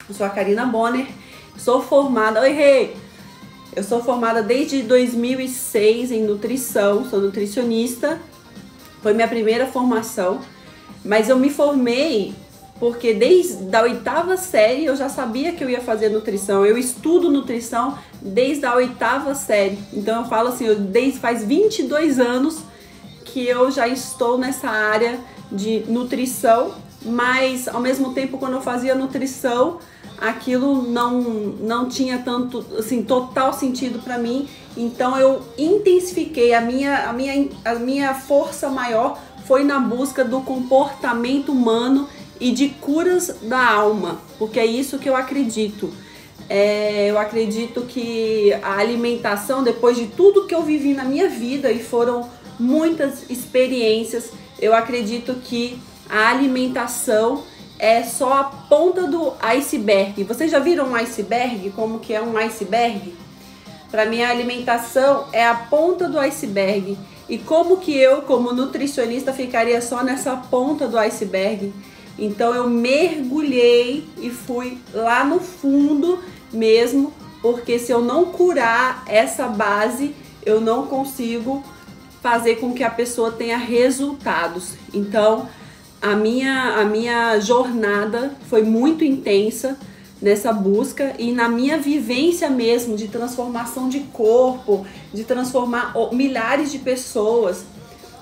Eu sou a Karina Bonner, sou formada... Oi, Rê! Eu sou formada desde 2006 em nutrição, sou nutricionista. Foi minha primeira formação, mas eu me formei porque desde a 8ª série eu já sabia que eu ia fazer nutrição. Eu estudo nutrição desde a 8ª série. Então eu falo assim, desde faz 22 anos que eu já estou nessa área de nutrição, mas ao mesmo tempo quando eu fazia nutrição, aquilo não tinha tanto, assim, total sentido para mim. Então eu intensifiquei a minha força maior foi na busca do comportamento humano e de curas da alma, porque é isso que eu acredito. Eu acredito que a alimentação, depois de tudo que eu vivi na minha vida, e foram muitas experiências, eu acredito que a alimentação é só a ponta do iceberg. Vocês já viram um iceberg? Como que é um iceberg? Para mim, a alimentação é a ponta do iceberg. E como que eu, como nutricionista, ficaria só nessa ponta do iceberg? Então eu mergulhei e fui lá no fundo mesmo, porque se eu não curar essa base, eu não consigo fazer com que a pessoa tenha resultados. Então a minha jornada foi muito intensa nessa busca e na minha vivência mesmo de transformação de corpo, de transformar milhares de pessoas.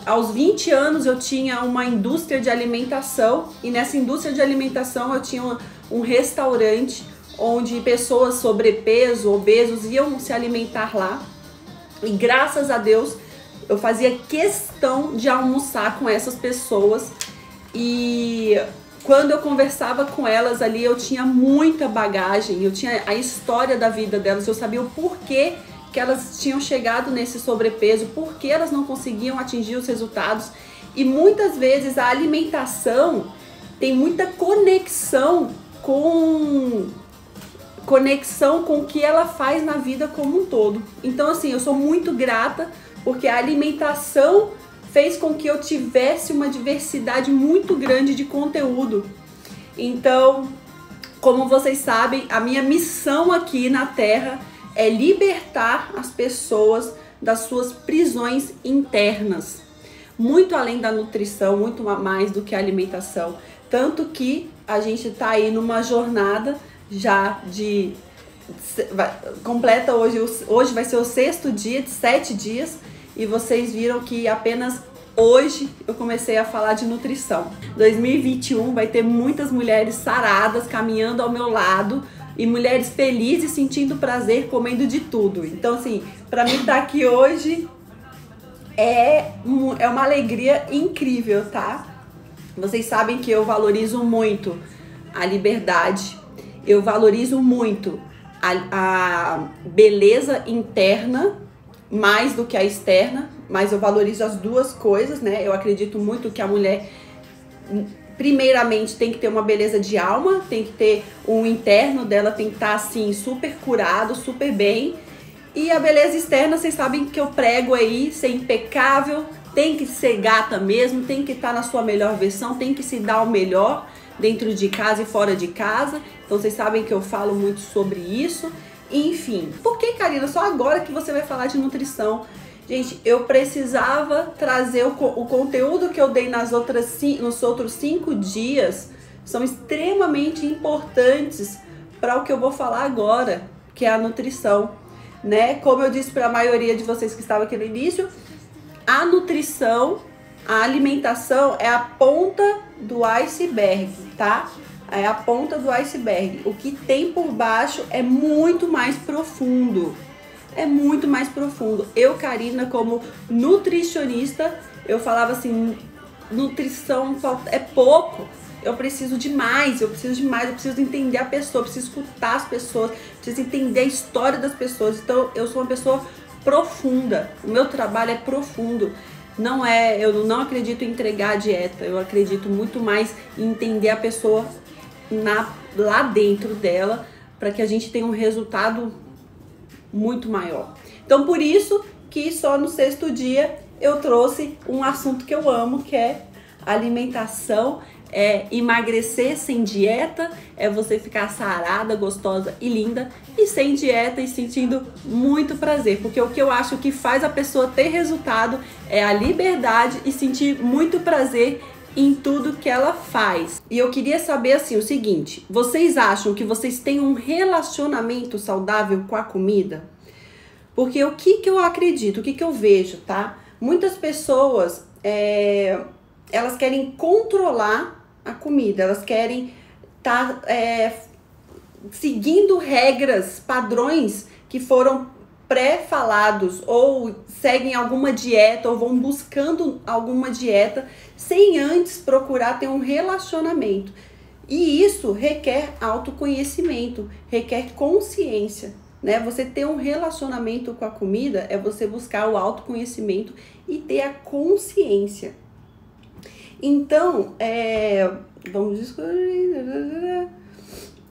Aos 20 anos eu tinha uma indústria de alimentação e nessa indústria de alimentação eu tinha um restaurante onde pessoas sobrepeso, obesos iam se alimentar lá. E graças a Deus eu fazia questão de almoçar com essas pessoas. E quando eu conversava com elas ali, eu tinha muita bagagem, eu tinha a história da vida delas, eu sabia o porquê que elas tinham chegado nesse sobrepeso, porquê elas não conseguiam atingir os resultados. E muitas vezes a alimentação tem muita conexão com o que ela faz na vida como um todo. Então assim, eu sou muito grata porque a alimentação fez com que eu tivesse uma diversidade muito grande de conteúdo. Então, como vocês sabem, a minha missão aqui na Terra é libertar as pessoas das suas prisões internas. Muito além da nutrição, muito mais do que a alimentação. Tanto que a gente tá aí numa jornada já de... completa hoje vai ser o 6º dia de 7 dias. E vocês viram que apenas hoje eu comecei a falar de nutrição. 2021 vai ter muitas mulheres saradas caminhando ao meu lado e mulheres felizes, sentindo prazer, comendo de tudo. Então assim, para mim estar aqui hoje é uma alegria incrível, tá? Vocês sabem que eu valorizo muito a liberdade, eu valorizo muito a beleza interna, mais do que a externa, mas eu valorizo as duas coisas, né? Eu acredito muito que a mulher, primeiramente, tem que ter uma beleza de alma, tem que ter um interno dela, tem que estar assim, super curado, super bem. E a beleza externa, vocês sabem que eu prego aí, ser impecável, tem que ser gata mesmo, tem que estar na sua melhor versão, tem que se dar o melhor dentro de casa e fora de casa. Então vocês sabem que eu falo muito sobre isso. Enfim, por que, Karina, só agora que você vai falar de nutrição? Gente, eu precisava trazer o conteúdo que eu dei nos outros 5 dias, são extremamente importantes para o que eu vou falar agora, que é a nutrição, né? Como eu disse para a maioria de vocês que estavam aqui no início, a nutrição, a alimentação é a ponta do iceberg, tá? É a ponta do iceberg. O que tem por baixo é muito mais profundo. É muito mais profundo. Eu, Karina, como nutricionista, eu falava assim, nutrição é pouco. Eu preciso de mais, eu preciso entender a pessoa, eu preciso escutar as pessoas, preciso entender a história das pessoas. Então, eu sou uma pessoa profunda. O meu trabalho é profundo. Eu não acredito em entregar a dieta, eu acredito muito mais em entender a pessoa lá dentro dela, para que a gente tenha um resultado muito maior. Então por isso que só no 6º dia eu trouxe um assunto que eu amo, que é alimentação é emagrecer sem dieta, é você ficar sarada, gostosa e linda, e sem dieta e sentindo muito prazer, porque o que eu acho que faz a pessoa ter resultado é a liberdade e sentir muito prazer em tudo que ela faz. E eu queria saber assim o seguinte: vocês acham que vocês têm um relacionamento saudável com a comida? Porque o que eu acredito, o que eu vejo, tá? Muitas pessoas, elas querem controlar a comida, elas querem estar seguindo regras, padrões que foram pré-falados, ou seguem alguma dieta, ou vão buscando alguma dieta, sem antes procurar ter um relacionamento. E isso requer autoconhecimento, requer consciência, né? Você ter um relacionamento com a comida é você buscar o autoconhecimento e ter a consciência. Então, vamos discutir.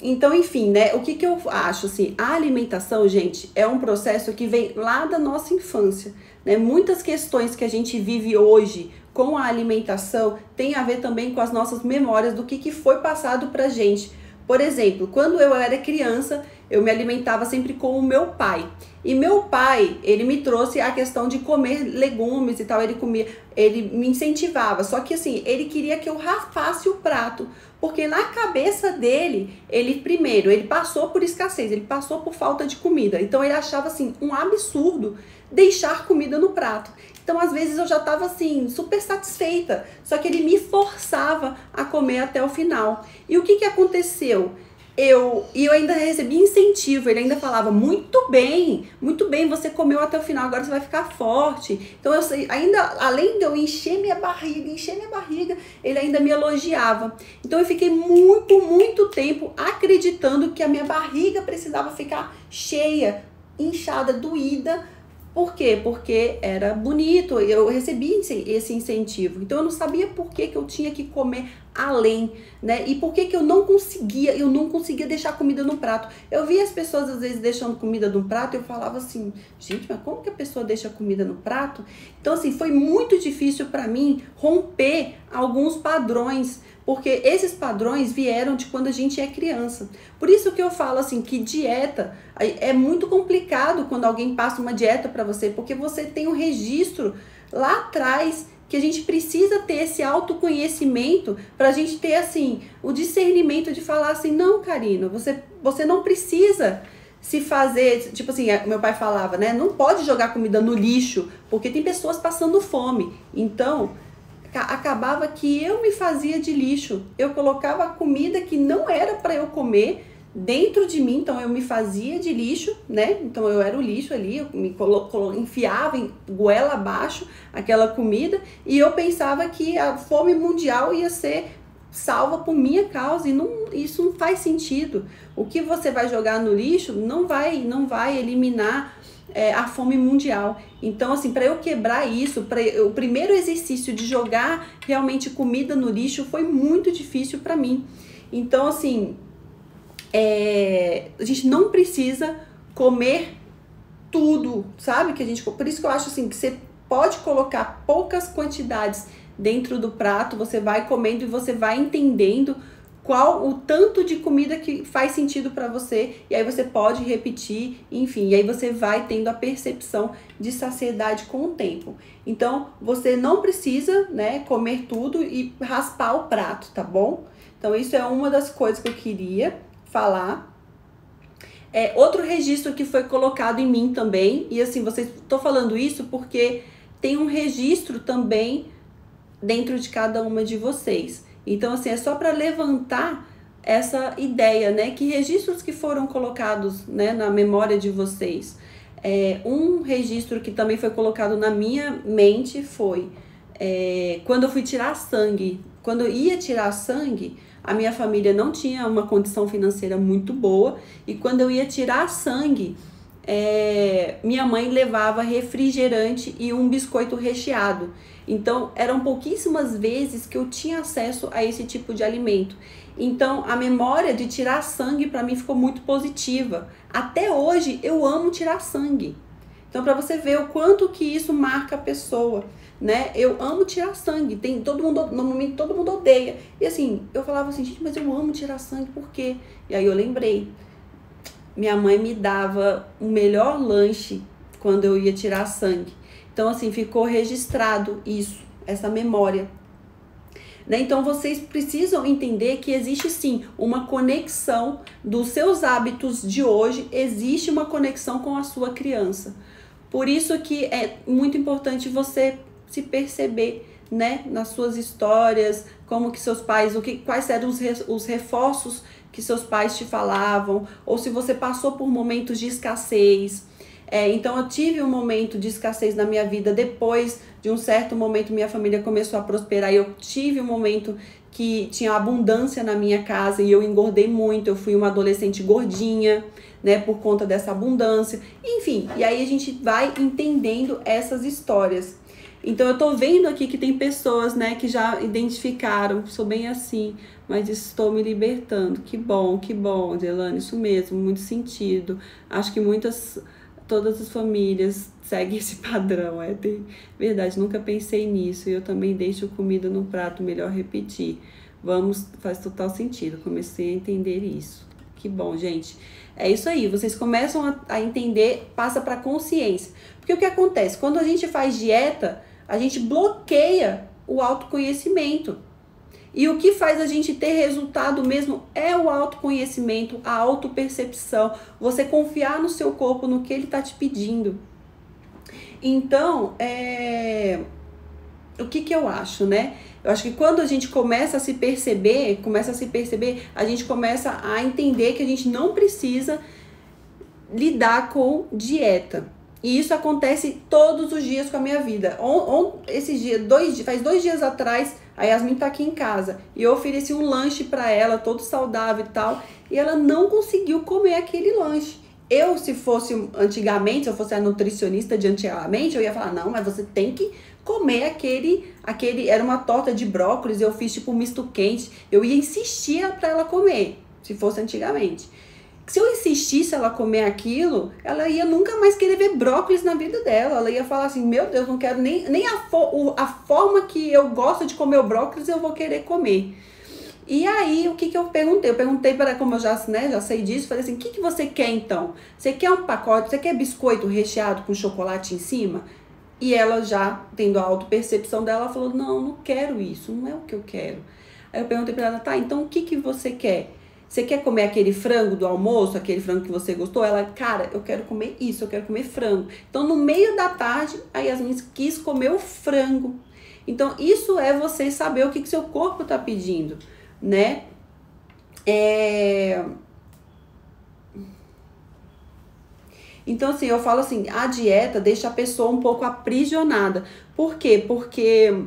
Então, enfim, né? O que eu acho, assim, a alimentação, gente, é um processo que vem lá da nossa infância, né? Muitas questões que a gente vive hoje com a alimentação tem a ver também com as nossas memórias do que foi passado pra gente. Por exemplo, quando eu era criança, eu me alimentava sempre com o meu pai. E meu pai, ele me trouxe a questão de comer legumes e tal, ele me incentivava. Só que assim, ele queria que eu raspasse o prato, porque na cabeça dele, ele passou por escassez, ele passou por falta de comida. Então ele achava assim um absurdo deixar comida no prato. Então às vezes eu já estava assim super satisfeita, só que ele me forçava a comer até o final. E o que aconteceu? Eu ainda recebi incentivo, ele ainda falava, muito bem, você comeu até o final, agora você vai ficar forte. Então eu sei, ainda, além de eu encher minha barriga, ele ainda me elogiava. Então eu fiquei muito tempo acreditando que a minha barriga precisava ficar cheia, inchada, doída. Por quê? Porque era bonito, eu recebi esse incentivo. Então eu não sabia por que eu tinha que comer além, né? E por que eu não conseguia deixar a comida no prato. Eu via as pessoas às vezes deixando comida no prato e eu falava assim, gente, mas como que a pessoa deixa a comida no prato? Então assim, foi muito difícil para mim romper alguns padrões, porque esses padrões vieram de quando a gente é criança. Por isso que eu falo assim, que dieta é muito complicado quando alguém passa uma dieta para você, porque você tem um registro lá atrás que a gente precisa ter esse autoconhecimento para a gente ter assim o discernimento de falar assim, não, Karina, você não precisa se fazer, tipo assim, meu pai falava, né, não pode jogar comida no lixo, porque tem pessoas passando fome. Então acabava que eu me fazia de lixo, eu colocava comida que não era para eu comer dentro de mim, então eu me fazia de lixo, né? Então eu era o lixo ali, eu me enfiava em goela abaixo aquela comida e eu pensava que a fome mundial ia ser salva por minha causa, e isso não faz sentido. O que você vai jogar no lixo não vai eliminar a fome mundial. Então assim, para eu quebrar isso, o primeiro exercício de jogar realmente comida no lixo foi muito difícil para mim. Então assim, a gente não precisa comer tudo, sabe? Por isso que eu acho assim, que você pode colocar poucas quantidades dentro do prato, você vai comendo e você vai entendendo qual o tanto de comida que faz sentido para você, e aí você pode repetir, enfim, e aí você vai tendo a percepção de saciedade com o tempo. Então, você não precisa, né, comer tudo e raspar o prato, tá bom? Então, isso é uma das coisas que eu queria falar. Outro registro que foi colocado em mim também, e assim, tô falando isso porque tem um registro também dentro de cada uma de vocês. Então assim, é só para levantar essa ideia, né, que registros que foram colocados, né, na memória de vocês. Um registro que também foi colocado na minha mente foi quando eu fui tirar sangue. Quando eu ia tirar sangue, a minha família não tinha uma condição financeira muito boa, e quando eu ia tirar sangue, minha mãe levava refrigerante e um biscoito recheado. Então eram pouquíssimas vezes que eu tinha acesso a esse tipo de alimento. Então a memória de tirar sangue para mim ficou muito positiva. Até hoje eu amo tirar sangue. Então, para você ver o quanto que isso marca a pessoa, né? Eu amo tirar sangue, tem todo mundo, normalmente todo mundo odeia. E assim, eu falava assim, gente, mas eu amo tirar sangue, por quê? E aí eu lembrei, minha mãe me dava o melhor lanche quando eu ia tirar sangue. Então, assim, ficou registrado isso, essa memória. Né? Então, vocês precisam entender que existe sim uma conexão dos seus hábitos de hoje, existe uma conexão com a sua criança. Por isso que é muito importante você se perceber, né, nas suas histórias, como que seus pais, quais eram os reforços que seus pais te falavam, ou se você passou por momentos de escassez. Então eu tive um momento de escassez na minha vida, depois de um certo momento minha família começou a prosperar e eu tive um momento que tinha abundância na minha casa e eu engordei muito, eu fui uma adolescente gordinha, né, por conta dessa abundância, enfim, e aí a gente vai entendendo essas histórias. Então eu tô vendo aqui que tem pessoas, né, que já identificaram, sou bem assim, mas estou me libertando. Que bom, Delane, isso mesmo, muito sentido. Acho que todas as famílias seguem esse padrão, verdade, nunca pensei nisso, e eu também deixo comida no prato, melhor repetir. Faz total sentido, comecei a entender isso. Que bom, gente. É isso aí, vocês começam a entender, passa para consciência. Porque o que acontece? Quando a gente faz dieta, a gente bloqueia o autoconhecimento. E o que faz a gente ter resultado mesmo é o autoconhecimento, a autopercepção, você confiar no seu corpo, no que ele tá te pedindo. Então, o que eu acho, né? Eu acho que quando a gente começa a se perceber, a gente começa a entender que a gente não precisa lidar com dieta. E isso acontece todos os dias com a minha vida. Faz 2 dias atrás, a Yasmin tá aqui em casa e eu ofereci um lanche para ela, todo saudável e tal, e ela não conseguiu comer aquele lanche. Se fosse antigamente, se eu fosse a nutricionista de antigamente, eu ia falar, não, mas você tem que comer aquele, era uma torta de brócolis, eu fiz tipo um misto quente, eu ia insistir para ela comer, se fosse antigamente. Se eu insistisse ela comer aquilo, ela ia nunca mais querer ver brócolis na vida dela. Ela ia falar assim, meu Deus, não quero nem a forma que eu gosto de comer o brócolis, eu vou querer comer. E aí, o que eu perguntei? Eu perguntei para, como eu já sei disso, falei assim, o que você quer então? Você quer um pacote, você quer biscoito recheado com chocolate em cima? E ela já, tendo a autopercepção dela, falou, não quero isso, não é o que eu quero. Aí eu perguntei para ela, tá, então o que você quer? Você quer comer aquele frango do almoço, aquele frango que você gostou? Ela, cara, eu quero comer isso, eu quero comer frango. Então, no meio da tarde, a Yasmin quis comer o frango. Então, isso é você saber o que seu corpo tá pedindo, né? Então, assim, eu falo assim, a dieta deixa a pessoa um pouco aprisionada. Por quê? Porque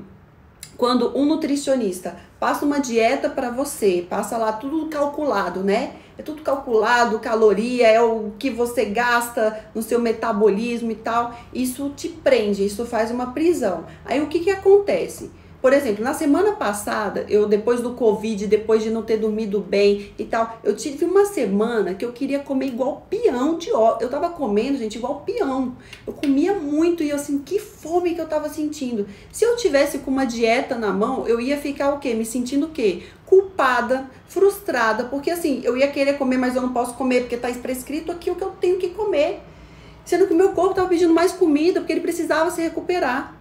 quando um nutricionista passa uma dieta para você, passa lá tudo calculado, né? É tudo calculado, caloria, é o que você gasta no seu metabolismo e tal. Isso te prende, isso faz uma prisão. Aí o que acontece? Por exemplo, na semana passada, depois do Covid, depois de não ter dormido bem e tal, eu tive uma semana que eu queria comer igual peão de ó. Eu tava comendo, gente, igual peão. Eu comia muito e assim, que fome que eu tava sentindo. Se eu tivesse com uma dieta na mão, eu ia ficar o quê? Me sentindo o quê? Culpada, frustrada, porque assim, eu ia querer comer, mas eu não posso comer porque tá prescrito aqui o que eu tenho que comer. Sendo que o meu corpo tava pedindo mais comida, porque ele precisava se recuperar.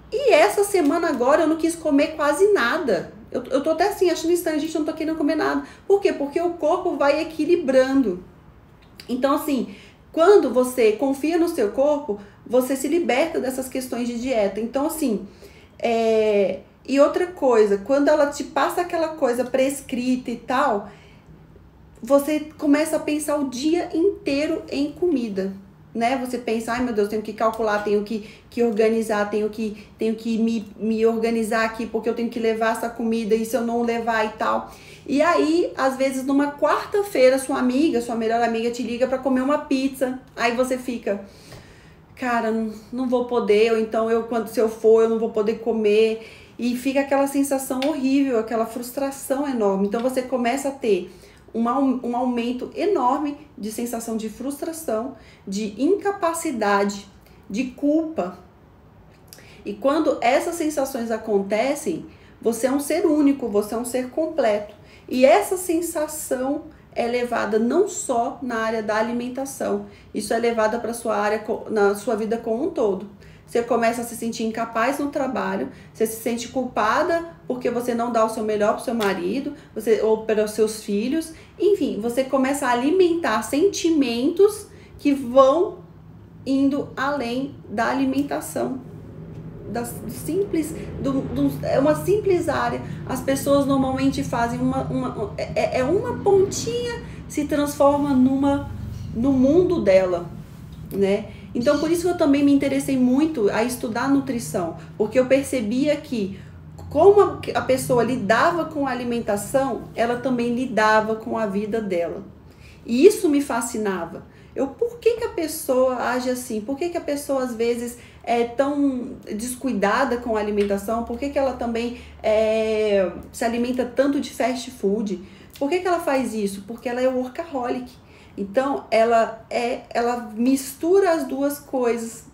E essa semana agora eu não quis comer quase nada. Eu tô até assim, achando estranho, gente, eu não tô querendo comer nada. Por quê? Porque o corpo vai equilibrando. Então, assim, quando você confia no seu corpo, você se liberta dessas questões de dieta. Então, assim, e outra coisa, quando ela te passa aquela coisa prescrita e tal, você começa a pensar o dia inteiro em comida. Né? Você pensa, ai meu Deus, tenho que calcular, tenho que organizar, tenho que me organizar aqui, porque eu tenho que levar essa comida, e se eu não levar e tal. E aí, às vezes, numa quarta-feira, sua melhor amiga te liga pra comer uma pizza. Aí você fica, cara, não vou poder, ou então se eu for, eu não vou poder comer. E fica aquela sensação horrível, aquela frustração enorme. Então você começa a ter um aumento enorme de sensação de frustração, de incapacidade, de culpa. E quando essas sensações acontecem, você é um ser único, você é um ser completo. E essa sensação é levada não só na área da alimentação, isso é levada para sua área, na sua vida como um todo. Você começa a se sentir incapaz no trabalho, você se sente culpada porque você não dá o seu melhor para o seu marido, ou para os seus filhos. Enfim, você começa a alimentar sentimentos que vão indo além da alimentação. É uma simples área. As pessoas normalmente fazem uma pontinha, se transforma no mundo dela, né? Então, por isso que eu também me interessei muito a estudar nutrição, porque eu percebia que como a pessoa lidava com a alimentação, ela também lidava com a vida dela. E isso me fascinava. Por que a pessoa age assim? Por que a pessoa às vezes é tão descuidada com a alimentação? Por que ela também se alimenta tanto de fast food? Por que ela faz isso? Porque ela é workaholic. Então, ela mistura as duas coisas.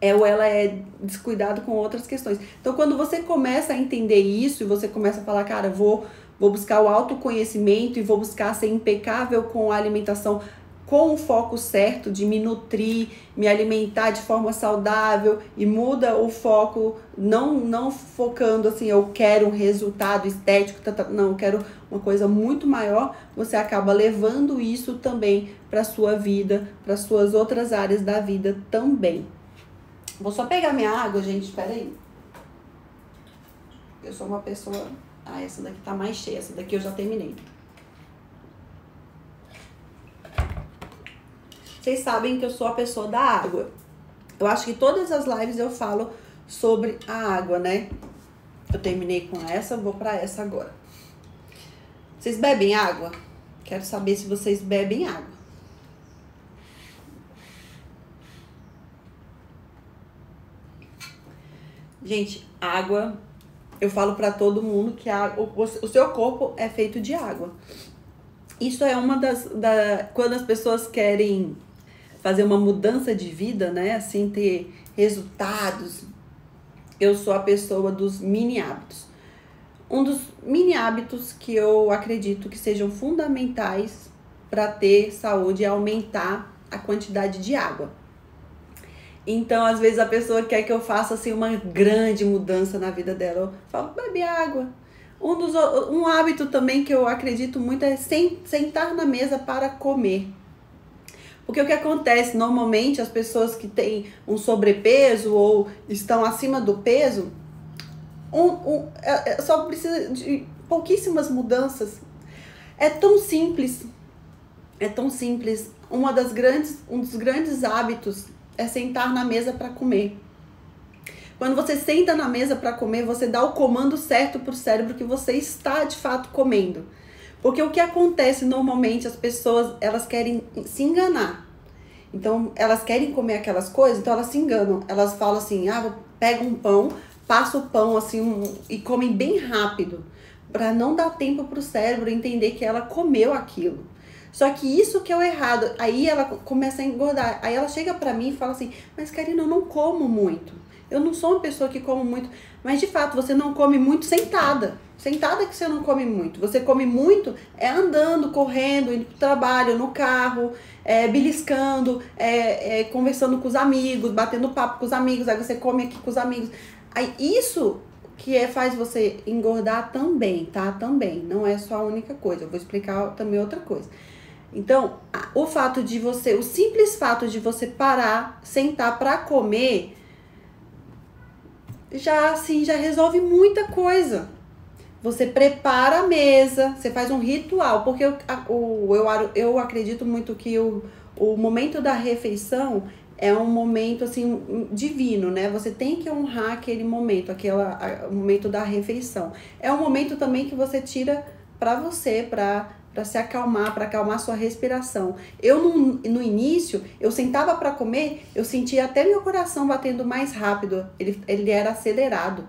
Ou ela é descuidada com outras questões. Então, quando você começa a entender isso e você começa a falar, cara, vou buscar o autoconhecimento e vou buscar ser impecável com a alimentação, com o foco certo de me nutrir, me alimentar de forma saudável, e muda o foco, não focando assim, eu quero um resultado estético, não, eu quero uma coisa muito maior, você acaba levando isso também para sua vida, para suas outras áreas da vida também. Vou só pegar minha água, gente, espera aí. Eu sou uma pessoa... essa daqui tá mais cheia, essa daqui eu já terminei. Vocês sabem que eu sou a pessoa da água. Eu acho que todas as lives eu falo sobre a água, né? Eu terminei com essa, vou pra essa agora. Vocês bebem água? Quero saber se vocês bebem água. Gente, água, eu falo pra todo mundo que o seu corpo é feito de água. Isso é uma quando as pessoas querem fazer uma mudança de vida, né? Assim, ter resultados. Eu sou a pessoa dos mini hábitos. Um dos mini hábitos que eu acredito que sejam fundamentais para ter saúde é aumentar a quantidade de água. Então, às vezes a pessoa quer que eu faça assim uma grande mudança na vida dela. Eu falo, bebe água. Um hábito também que eu acredito muito é sentar na mesa para comer. Porque o que acontece, normalmente, as pessoas que têm um sobrepeso ou estão acima do peso, só precisa de pouquíssimas mudanças. É tão simples. É tão simples. Um dos grandes hábitos é sentar na mesa para comer. Quando você senta na mesa para comer, você dá o comando certo para o cérebro que você está, de fato, comendo. Porque o que acontece, normalmente, as pessoas, elas querem se enganar. Então, elas querem comer aquelas coisas, então elas se enganam. Elas falam assim, pega um pão, passa o pão assim e comem bem rápido. Para não dar tempo para o cérebro entender que ela comeu aquilo. Só que isso que é o errado. Aí ela começa a engordar. Aí ela chega para mim e fala assim, mas Karina, eu não como muito. Eu não sou uma pessoa que come muito, mas de fato você não come muito sentada. Sentada que você não come muito. Você come muito andando, correndo, indo pro trabalho, no carro, beliscando, conversando com os amigos, batendo papo com os amigos. Aí você come aqui com os amigos. Aí isso que faz você engordar também, tá? Também. Não é só a única coisa. Eu vou explicar também outra coisa. Então, o simples fato de você parar, sentar pra comer, já resolve muita coisa. Você prepara a mesa, você faz um ritual, porque eu acredito muito que o momento da refeição é um momento assim divino, né? Você tem que honrar aquele momento, o momento da refeição. É um momento também que você tira para você, para se acalmar, para acalmar sua respiração. Eu no início, eu sentava para comer, eu sentia até meu coração batendo mais rápido, ele era acelerado.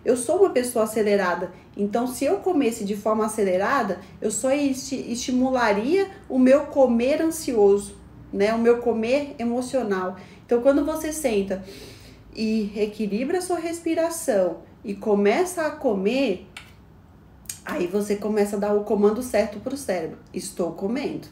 Eu sou uma pessoa acelerada, então se eu comesse de forma acelerada, eu só estimularia o meu comer ansioso, né? O meu comer emocional. Então quando você senta e equilibra a sua respiração e começa a comer, aí você começa a dar o comando certo para o cérebro. Estou comendo.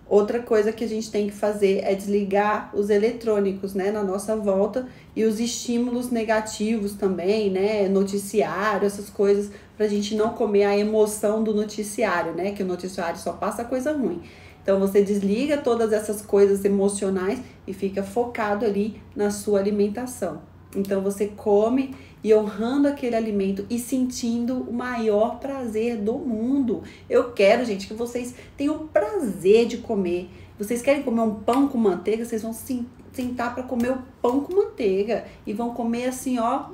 Outra coisa que a gente tem que fazer é desligar os eletrônicos, né, na nossa volta e os estímulos negativos também, né, noticiário, essas coisas, pra gente não comer a emoção do noticiário, né, que o noticiário só passa coisa ruim. Então você desliga todas essas coisas emocionais e fica focado ali na sua alimentação. Então você come e honrando aquele alimento e sentindo o maior prazer do mundo. Eu quero, gente, que vocês tenham prazer de comer. Vocês querem comer um pão com manteiga, vocês vão sentar para comer o pão com manteiga e vão comer assim, ó,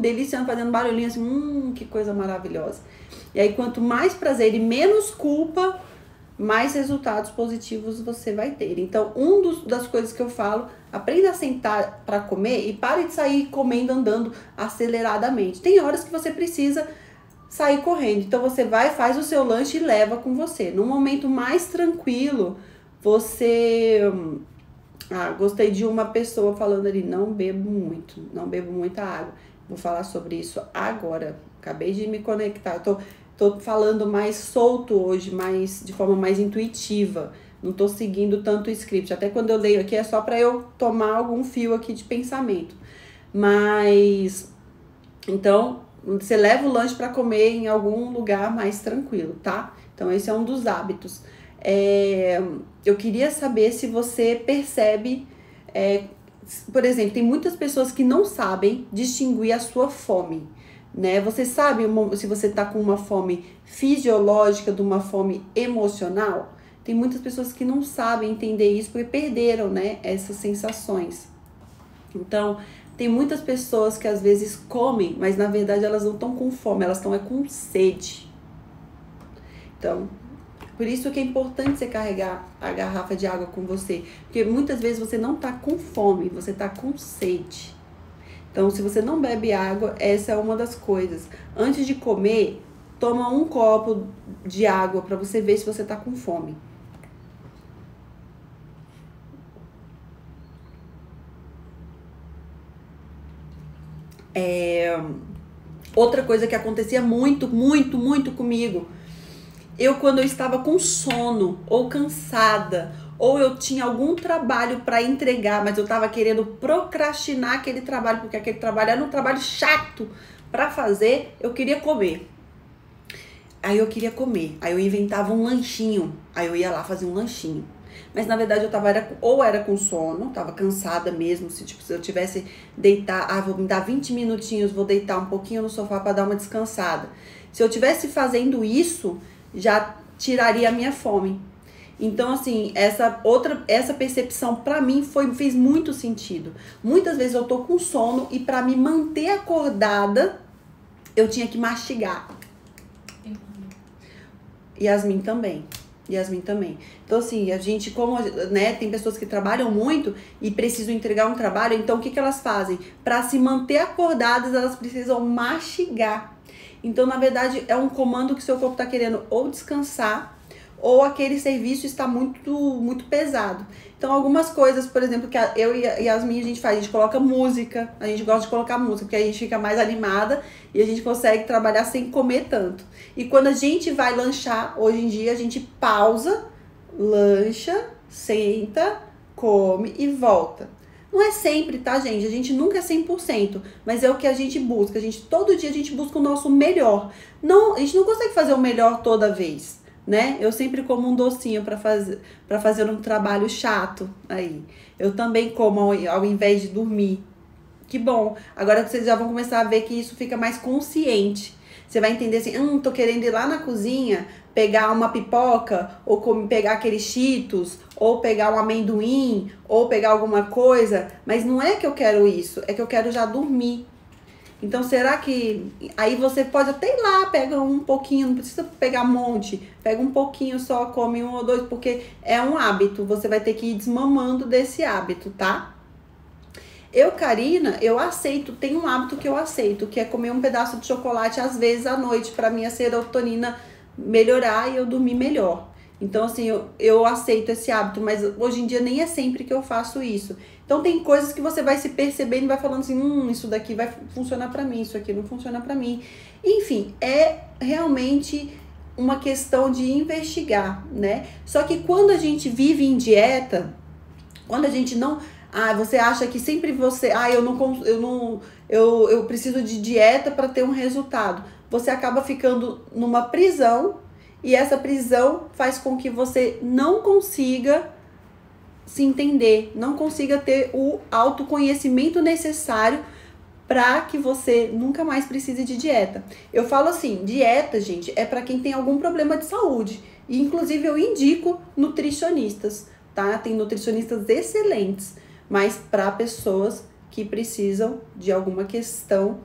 deliciando, fazendo barulhinho assim, que coisa maravilhosa. E aí quanto mais prazer e menos culpa, mais resultados positivos você vai ter. Então, das coisas que eu falo, aprenda a sentar para comer e pare de sair comendo, andando aceleradamente. Tem horas que você precisa sair correndo. Então, você vai, faz o seu lanche e leva com você. Num momento mais tranquilo, você... gostei de uma pessoa falando ali, não bebo muita água. Vou falar sobre isso agora. Acabei de me conectar. Tô falando mais solto hoje, de forma mais intuitiva. Não tô seguindo tanto o script. Até quando eu leio aqui é só para eu tomar algum fio aqui de pensamento. Mas, então, você leva o lanche para comer em algum lugar mais tranquilo, tá? Então, esse é um dos hábitos. Eu queria saber se você percebe... por exemplo, tem muitas pessoas que não sabem distinguir a sua fome. Né? Você sabe se você está com uma fome fisiológica de uma fome emocional? Tem muitas pessoas que não sabem entender isso porque perderam, né, essas sensações. Então, tem muitas pessoas que às vezes comem, mas na verdade elas não estão com fome, elas estão com sede. Então, por isso que é importante você carregar a garrafa de água com você, porque muitas vezes você não está com fome, você está com sede. Então, se você não bebe água, essa é uma das coisas. Antes de comer, toma um copo de água para você ver se você tá com fome. Outra coisa que acontecia muito comigo. Quando eu estava com sono ou cansada, ou eu tinha algum trabalho para entregar, mas eu tava querendo procrastinar aquele trabalho, porque aquele trabalho era um trabalho chato para fazer, eu queria comer. Aí eu queria comer, aí eu inventava um lanchinho, aí eu ia lá fazer um lanchinho. Mas na verdade eu tava era com sono, tava cansada mesmo, se eu tivesse deitar, vou me dar 20 minutinhos, vou deitar um pouquinho no sofá para dar uma descansada. Se eu tivesse fazendo isso, já tiraria a minha fome. Então, assim, essa percepção pra mim fez muito sentido. Muitas vezes eu tô com sono e pra me manter acordada, eu tinha que mastigar. Yasmin também. Então, assim, a gente, como, né, tem pessoas que trabalham muito e precisam entregar um trabalho, então o que elas fazem? Pra se manter acordadas, elas precisam mastigar. Então, na verdade, é um comando que seu corpo tá querendo ou descansar, ou aquele serviço está muito pesado. Então, algumas coisas, por exemplo, que eu e a Yasmin a gente faz, a gente coloca música, a gente gosta de colocar música, porque a gente fica mais animada e a gente consegue trabalhar sem comer tanto. E quando a gente vai lanchar, hoje em dia, a gente pausa, lancha, senta, come e volta. Não é sempre, tá, gente? A gente nunca é 100%, mas é o que a gente busca. Todo dia a gente busca o nosso melhor. A gente não consegue fazer o melhor toda vez, né? Eu sempre como um docinho para fazer um trabalho chato aí. Eu também como ao invés de dormir. Que bom. Agora vocês já vão começar a ver que isso fica mais consciente. Você vai entender assim, tô querendo ir lá na cozinha, pegar uma pipoca, ou pegar aqueles Cheetos, ou pegar um amendoim, ou pegar alguma coisa, mas não é que eu quero isso, é que eu quero já dormir. Então, será que... Aí você pode até ir lá, pega um pouquinho, não precisa pegar um monte, pega um pouquinho só, come 1 ou 2, porque é um hábito, você vai ter que ir desmamando desse hábito, tá? Eu, Karina, eu aceito, tem um hábito que eu aceito, que é comer um pedaço de chocolate às vezes à noite, pra minha serotonina melhorar e eu dormir melhor. Então, assim, eu aceito esse hábito, mas hoje em dia nem é sempre que eu faço isso. Então, tem coisas que você vai se percebendo e vai falando assim, isso daqui vai funcionar pra mim, isso aqui não funciona pra mim. Enfim, é realmente uma questão de investigar, né? Só que quando a gente vive em dieta, quando a gente não... você acha que sempre você... eu preciso de dieta para ter um resultado. Você acaba ficando numa prisão e essa prisão faz com que você não consiga se entender, não consiga ter o autoconhecimento necessário para que você nunca mais precise de dieta. Eu falo assim, dieta, gente, é para quem tem algum problema de saúde. E, inclusive, eu indico nutricionistas, tá? Tem nutricionistas excelentes, mas para pessoas que precisam de alguma questão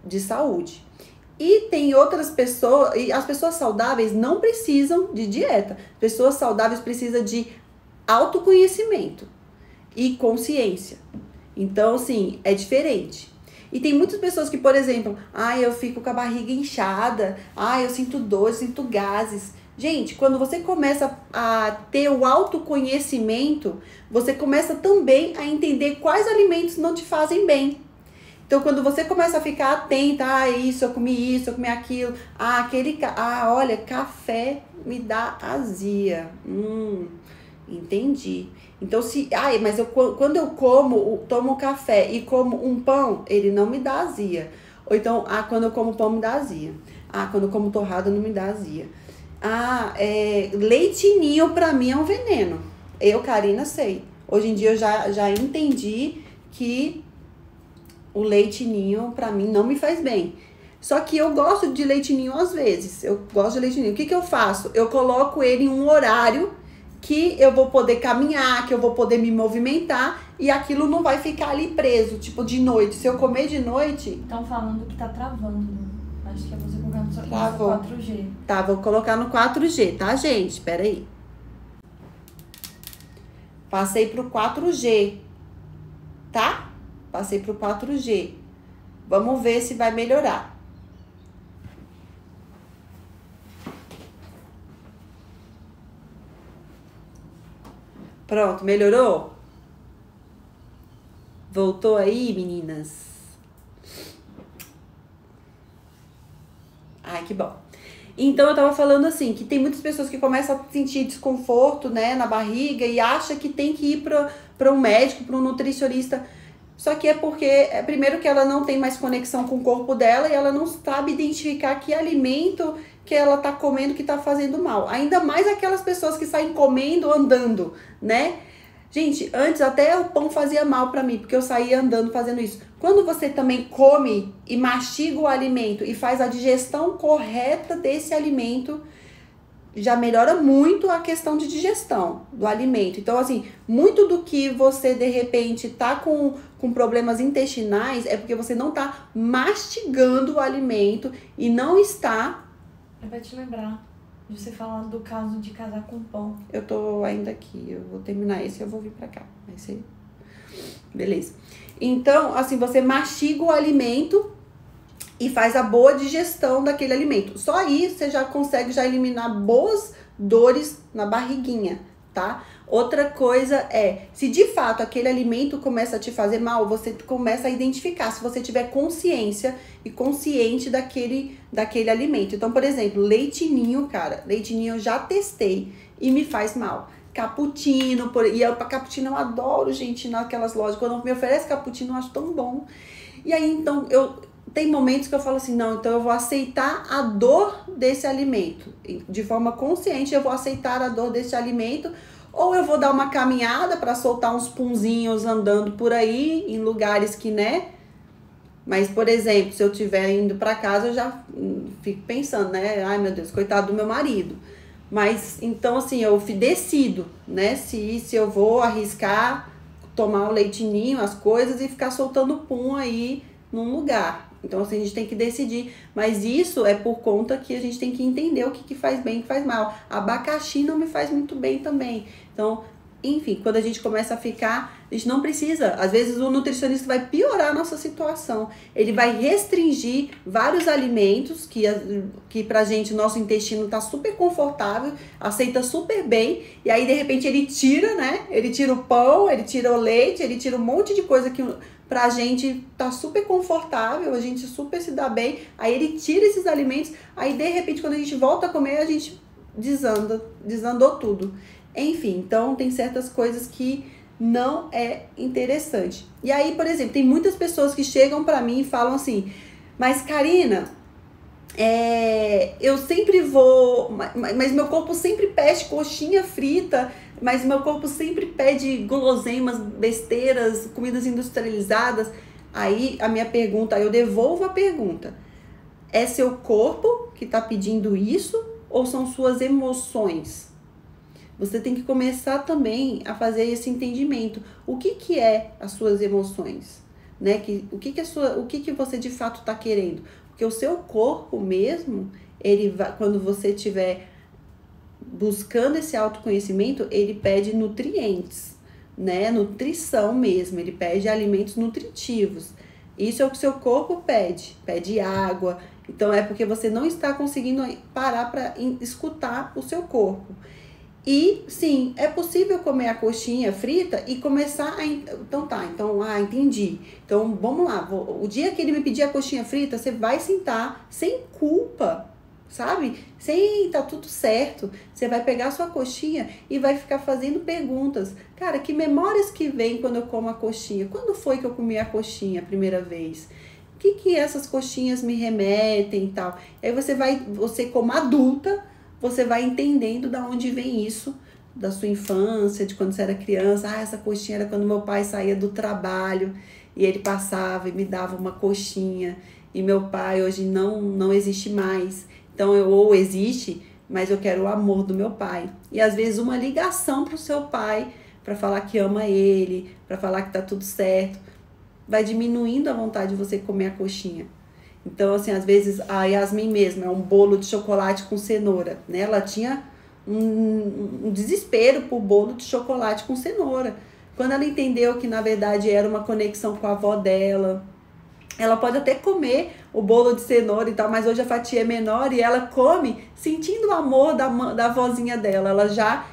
de saúde. E tem outras pessoas, e as pessoas saudáveis não precisam de dieta. Pessoas saudáveis precisam de autoconhecimento e consciência. Então, assim, é diferente. E tem muitas pessoas que, por exemplo, eu fico com a barriga inchada, eu sinto dor, sinto gases. Gente, quando você começa a ter o autoconhecimento, você começa também a entender quais alimentos não te fazem bem. Então, quando você começa a ficar atenta, eu comi aquilo, olha, café me dá azia. Entendi. Então, quando eu tomo café e como um pão, ele não me dá azia. Ou então, quando eu como pão me dá azia. Quando eu como torrada não me dá azia. Leite ninho pra mim é um veneno. Eu, Karina, sei. Hoje em dia eu já entendi que o leite ninho pra mim não me faz bem. Só que eu gosto de leite ninho às vezes. Eu gosto de leite ninho. O que eu faço? Eu coloco ele em um horário que eu vou poder caminhar, que eu vou poder me movimentar e aquilo não vai ficar ali preso, tipo de noite. Se eu comer de noite... Estão falando que tá travando, né? Acho que é você colocar no seu 4G. Tá, vou colocar no 4G, tá, gente? Pera aí. Passei pro 4G, tá? Passei pro 4G. Vamos ver se vai melhorar. Pronto, melhorou? Voltou aí, meninas? Ai, que bom. Então, eu tava falando assim, que tem muitas pessoas que começam a sentir desconforto, né, na barriga e acha que tem que ir para um médico, para um nutricionista. Só que é porque, primeiro que ela não tem mais conexão com o corpo dela e ela não sabe identificar que alimento que ela tá comendo que tá fazendo mal. Ainda mais aquelas pessoas que saem comendo, andando, né? Gente, antes até o pão fazia mal pra mim, porque eu saía andando fazendo isso. Quando você também come e mastiga o alimento e faz a digestão correta desse alimento, já melhora muito a questão de digestão do alimento. Então, assim, muito do que você, de repente, tá com problemas intestinais é porque você não tá mastigando o alimento e não está... Vai te lembrar de você falar do caso de casar com pão. Eu tô ainda aqui, eu vou terminar esse e eu vou vir pra cá. Vai ser... Beleza. Então, assim, você mastiga o alimento e faz a boa digestão daquele alimento. Só aí você já consegue eliminar boas dores na barriguinha, tá? Outra coisa é, se de fato aquele alimento começa a te fazer mal, você começa a identificar, se você tiver consciência e consciente daquele alimento. Então, por exemplo, leite ninho, cara, leite ninho eu já testei e me faz mal. Cappuccino, cappuccino eu adoro, gente, naquelas lojas. Quando me oferece cappuccino, eu acho tão bom. E aí, então, tem momentos que eu falo assim, não, então eu vou aceitar a dor desse alimento. De forma consciente, eu vou aceitar a dor desse alimento, ou eu vou dar uma caminhada para soltar uns punzinhos andando por aí, em lugares que, né? Mas, por exemplo, se eu estiver indo para casa, eu já fico pensando, né? Ai, meu Deus, coitado do meu marido. Mas, então, assim, eu decido, né? Se eu vou arriscar tomar o leitinho, as coisas, e ficar soltando pum aí num lugar. Então, assim, a gente tem que decidir. Mas isso é por conta que a gente tem que entender o que faz bem e o que faz mal. Abacaxi não me faz muito bem também. Então, Enfim, quando a gente começa a ficar, a gente não precisa. Às vezes o nutricionista vai piorar a nossa situação. Ele vai restringir vários alimentos que pra gente, nosso intestino tá super confortável, aceita super bem. E aí, de repente, ele tira, né? Ele tira o pão, ele tira o leite, ele tira um monte de coisa que pra gente tá super confortável, a gente super se dá bem. Aí ele tira esses alimentos, aí de repente, quando a gente volta a comer, a gente desandou tudo. Enfim, então tem certas coisas que não é interessante. E aí, por exemplo, tem muitas pessoas que chegam pra mim e falam assim, mas Karina, eu sempre vou, mas meu corpo sempre pede coxinha frita, mas meu corpo sempre pede guloseimas, besteiras, comidas industrializadas. Aí a minha pergunta, eu devolvo a pergunta, é seu corpo que tá pedindo isso ou são suas emoções? Você tem que começar também a fazer esse entendimento. O que é as suas emoções? Né? O que você de fato está querendo? Porque o seu corpo mesmo, ele vai, quando você estiver buscando esse autoconhecimento, ele pede nutrientes, né? Nutrição mesmo, ele pede alimentos nutritivos. Isso é o que o seu corpo pede água. Então é porque você não está conseguindo parar para escutar o seu corpo. E sim, é possível comer a coxinha frita e começar a... entendi. Então, vamos lá. O dia que ele me pedir a coxinha frita, você vai sentar sem culpa, sabe? Tá tudo certo. Você vai pegar a sua coxinha e vai ficar fazendo perguntas. Cara, que memórias que vem quando eu como a coxinha? Quando foi que eu comi a coxinha a primeira vez? O que essas coxinhas me remetem e tal? E aí você como adulta, você vai entendendo da onde vem isso, da sua infância, de quando você era criança. Essa coxinha era quando meu pai saía do trabalho e ele passava e me dava uma coxinha. E meu pai hoje não existe mais. Então, ou existe, mas eu quero o amor do meu pai. E às vezes uma ligação pro seu pai, para falar que ama ele, para falar que tá tudo certo, vai diminuindo a vontade de você comer a coxinha. Então, assim, às vezes a Yasmin mesmo é um bolo de chocolate com cenoura, né? Ela tinha um desespero por bolo de chocolate com cenoura. Quando ela entendeu que, na verdade, era uma conexão com a avó dela, ela pode até comer o bolo de cenoura e tal, mas hoje a fatia é menor e ela come sentindo o amor da avózinha dela. Ela já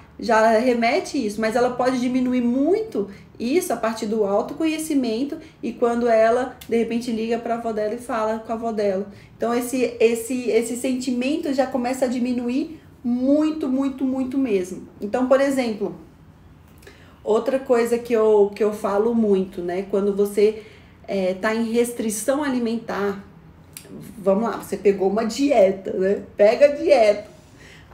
remete isso, mas ela pode diminuir muito isso a partir do autoconhecimento e quando ela, de repente, liga para a avó dela e fala com a avó dela. Então, esse sentimento já começa a diminuir muito, muito, muito mesmo. Então, por exemplo, outra coisa que eu falo muito, né? Quando você tá em restrição alimentar, vamos lá, você pegou uma dieta, né? Pega a dieta.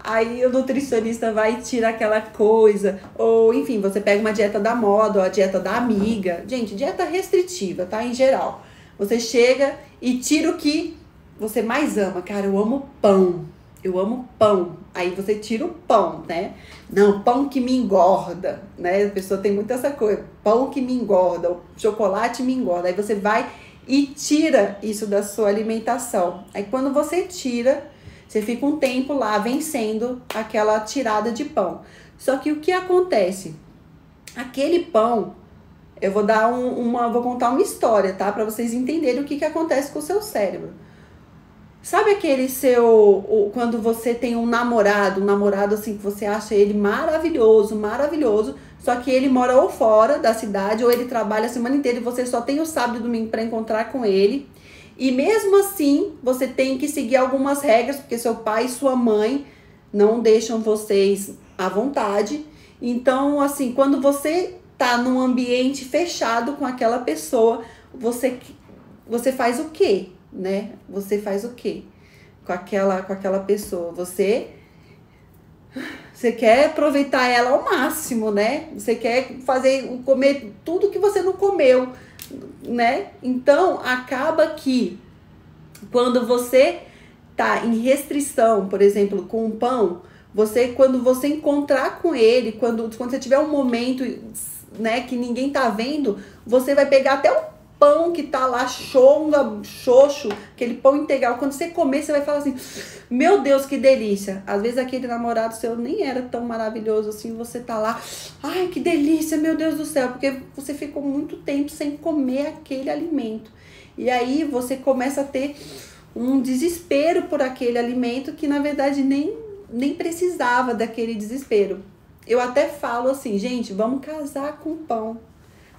Aí o nutricionista vai tirar aquela coisa, ou enfim, você pega uma dieta da moda, ou a dieta da amiga. Gente, dieta restritiva, tá? Em geral. Você chega e tira o que você mais ama. Cara, eu amo pão. Eu amo pão. Aí você tira o pão, né? Não, pão que me engorda, né? A pessoa tem muito essa coisa. Pão que me engorda, o chocolate me engorda. Aí você vai e tira isso da sua alimentação. Aí quando você tira, você fica um tempo lá vencendo aquela tirada de pão. Só que o que acontece? Aquele pão, eu vou dar vou contar uma história, tá? Pra vocês entenderem o que acontece com o seu cérebro. Sabe aquele quando você tem um namorado assim, que você acha ele maravilhoso, maravilhoso, só que ele mora ou fora da cidade, ou ele trabalha a semana inteira e você só tem o sábado e domingo pra encontrar com ele. E mesmo assim, você tem que seguir algumas regras, porque seu pai e sua mãe não deixam vocês à vontade. Então, assim, quando você tá num ambiente fechado com aquela pessoa, você faz o quê, né? Você faz o quê com aquela pessoa? Você quer aproveitar ela ao máximo, né? Você quer comer tudo que você não comeu, né? Então, acaba que quando você tá em restrição, por exemplo, com um pão, quando você encontrar com ele, quando você tiver um momento, né, que ninguém tá vendo, você vai pegar até o pão que tá lá xoxo, aquele pão integral, quando você comer, você vai falar assim, meu Deus, que delícia. Às vezes aquele namorado seu nem era tão maravilhoso assim, você tá lá, ai, que delícia, meu Deus do céu, porque você ficou muito tempo sem comer aquele alimento. E aí você começa a ter um desespero por aquele alimento que na verdade nem precisava daquele desespero. Eu até falo assim, gente, vamos casar com pão.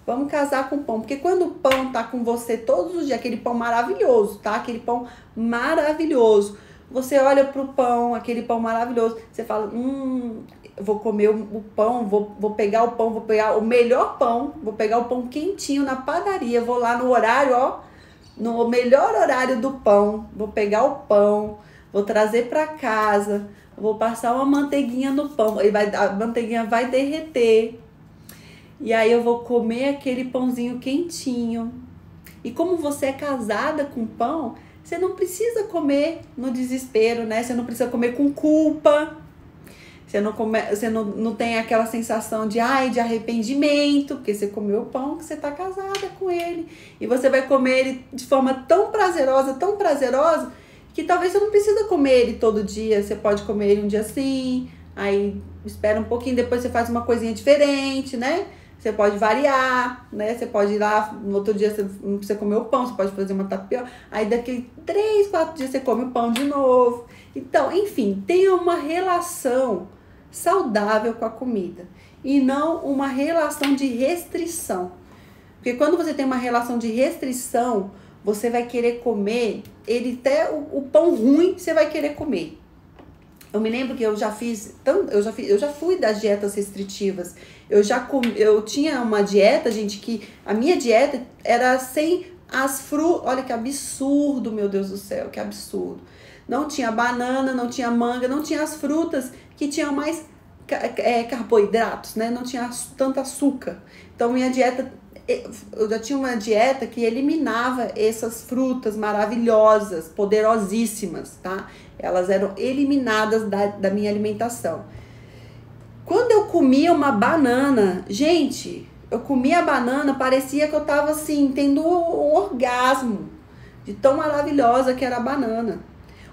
Vamos casar com pão, porque quando o pão tá com você todos os dias, aquele pão maravilhoso, tá? Aquele pão maravilhoso. Você olha pro pão, aquele pão maravilhoso, você fala, eu vou comer o pão, vou pegar o pão, vou pegar o melhor pão, vou pegar o pão quentinho na padaria, vou lá no horário, ó, no melhor horário do pão, vou pegar o pão, vou trazer pra casa, vou passar uma manteiguinha no pão, a manteiguinha vai derreter. E aí eu vou comer aquele pãozinho quentinho. E como você é casada com pão, você não precisa comer no desespero, né? Você não precisa comer com culpa. Você não tem aquela sensação de arrependimento, porque você comeu o pão que você tá casada com ele. E você vai comer ele de forma tão prazerosa, que talvez você não precisa comer ele todo dia. Você pode comer ele um dia sim, aí espera um pouquinho, depois você faz uma coisinha diferente, né? Você pode variar, né? Você pode ir lá, no outro dia você não precisa comer o pão, você pode fazer uma tapioca. Aí daqui 3, 4 dias você come o pão de novo. Então, enfim, tenha uma relação saudável com a comida. E não uma relação de restrição. Porque quando você tem uma relação de restrição, você vai querer comer, até o pão ruim você vai querer comer. Eu me lembro que eu já fui das dietas restritivas. Eu tinha uma dieta, gente, que a minha dieta era sem as frutas. Olha que absurdo, meu Deus do céu, que absurdo. Não tinha banana, não tinha manga, não tinha as frutas que tinham mais carboidratos, né? Não tinha tanto açúcar. Então minha dieta, eu já tinha uma dieta que eliminava essas frutas maravilhosas, poderosíssimas, tá? Elas eram eliminadas da minha alimentação. Quando eu comia uma banana, gente, eu comia a banana, parecia que eu tava assim, tendo um orgasmo de tão maravilhosa que era a banana.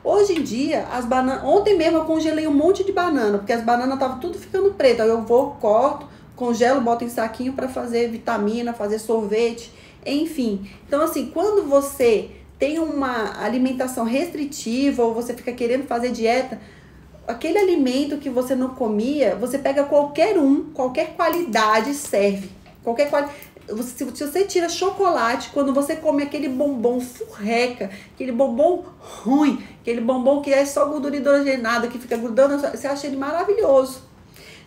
Hoje em dia, as bananas, ontem mesmo eu congelei um monte de banana, porque as bananas estavam tudo ficando pretas. Aí eu vou, corto, congelo, boto em saquinho para fazer vitamina, fazer sorvete, enfim. Então assim, quando você tem uma alimentação restritiva ou você fica querendo fazer dieta, aquele alimento que você não comia, você pega qualquer qualidade serve. Se você tira chocolate, quando você come aquele bombom furreca, aquele bombom ruim, aquele bombom que é só gordura hidrogenada, que fica grudando, você acha ele maravilhoso.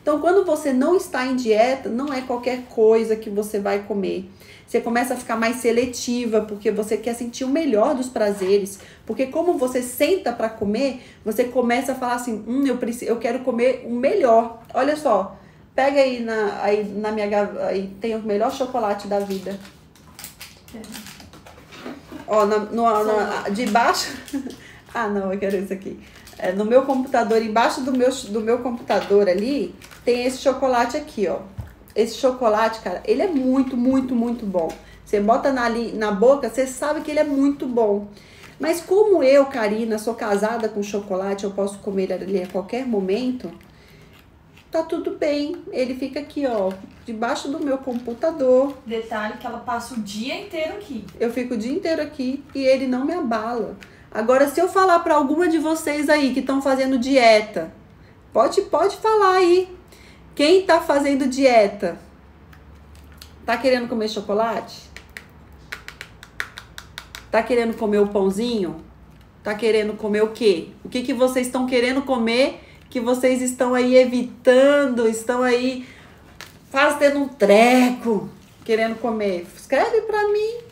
Então, quando você não está em dieta, não é qualquer coisa que você vai comer. Você começa a ficar mais seletiva, porque você quer sentir o melhor dos prazeres. Porque como você senta para comer, você começa a falar assim, eu quero comer o melhor. Olha só, pega aí na minha gaveta, aí tem o melhor chocolate da vida. Ó, debaixo... Ah, não, eu quero esse aqui. No meu computador, embaixo do meu computador ali, tem esse chocolate aqui, ó. Esse chocolate, cara, ele é muito, muito, muito bom. Você bota na boca, você sabe que ele é muito bom. Mas como eu, Karina, sou casada com chocolate, eu posso comer ele a qualquer momento, tá tudo bem. Ele fica aqui, ó, debaixo do meu computador. Detalhe que ela passa o dia inteiro aqui. Eu fico o dia inteiro aqui e ele não me abala. Agora, se eu falar pra alguma de vocês aí que estão fazendo dieta, pode falar aí. Quem tá fazendo dieta? Tá querendo comer chocolate? Tá querendo comer o pãozinho? Tá querendo comer o quê? O que vocês estão querendo comer que vocês estão aí evitando, estão aí fazendo um treco, querendo comer? Escreve pra mim.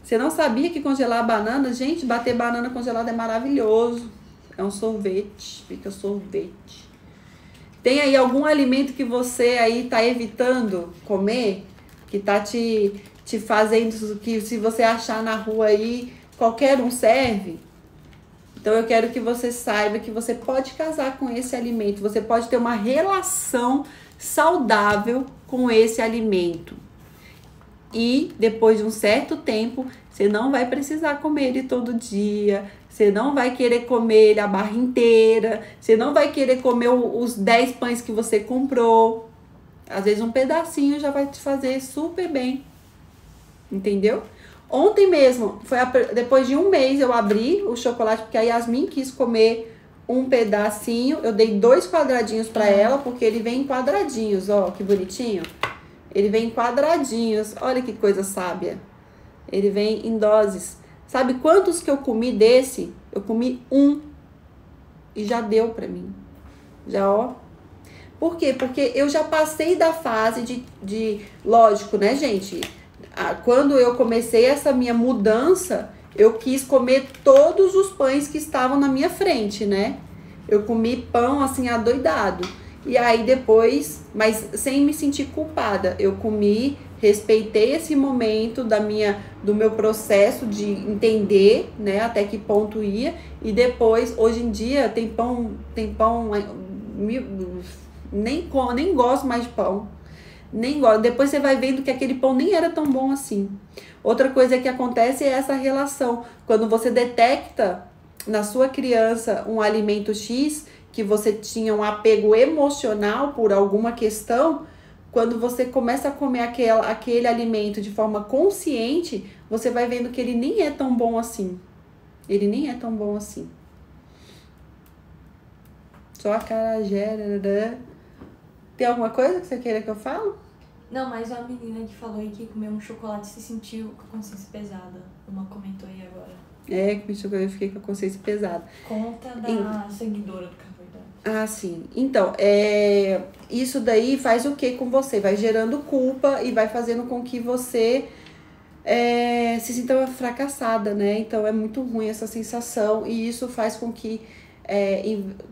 Você não sabia que congelar a banana? Gente, bater banana congelada é maravilhoso. É um sorvete, fica sorvete. Tem aí algum alimento que você aí tá evitando comer? Que tá te fazendo, que se você achar na rua aí, qualquer um serve? Então eu quero que você saiba que você pode casar com esse alimento. Você pode ter uma relação saudável com esse alimento. E depois de um certo tempo, você não vai precisar comer ele todo dia. Você não vai querer comer ele a barra inteira. Você não vai querer comer os 10 pães que você comprou. Às vezes um pedacinho já vai te fazer super bem. Entendeu? Ontem mesmo, depois de um mês, eu abri o chocolate, porque a Yasmin quis comer um pedacinho. Eu dei 2 quadradinhos pra ela, porque ele vem em quadradinhos, ó, que bonitinho. Ele vem em quadradinhos, olha que coisa sábia. Ele vem em doses. Sabe quantos que eu comi desse? Eu comi 1 e já deu pra mim. Já, ó. Por quê? Porque eu já passei da fase lógico, né, gente? Quando eu comecei essa minha mudança, eu quis comer todos os pães que estavam na minha frente, né? Eu comi pão assim adoidado. E aí depois, mas sem me sentir culpada, eu comi, respeitei esse momento do meu processo de entender, né, até que ponto ia. E depois, hoje em dia, tem pão, nem gosto mais de pão. Nem gosto. Depois você vai vendo que aquele pão nem era tão bom assim. Outra coisa que acontece é essa relação. Quando você detecta na sua criança um alimento X, que você tinha um apego emocional por alguma questão, quando você começa a comer aquele alimento de forma consciente, você vai vendo que ele nem é tão bom assim. Ele nem é tão bom assim. Só a acarajé. Tem alguma coisa que você queira que eu fale? Não, mas uma menina que falou aí que comeu um chocolate e se sentiu com a consciência pesada. Uma comentou aí agora. Eu fiquei com a consciência pesada. Conta da seguidora do Carboidrato. Ah, sim. Então, isso daí faz o que com você? Vai gerando culpa e vai fazendo com que você se sinta fracassada, né? Então, é muito ruim essa sensação e isso faz com que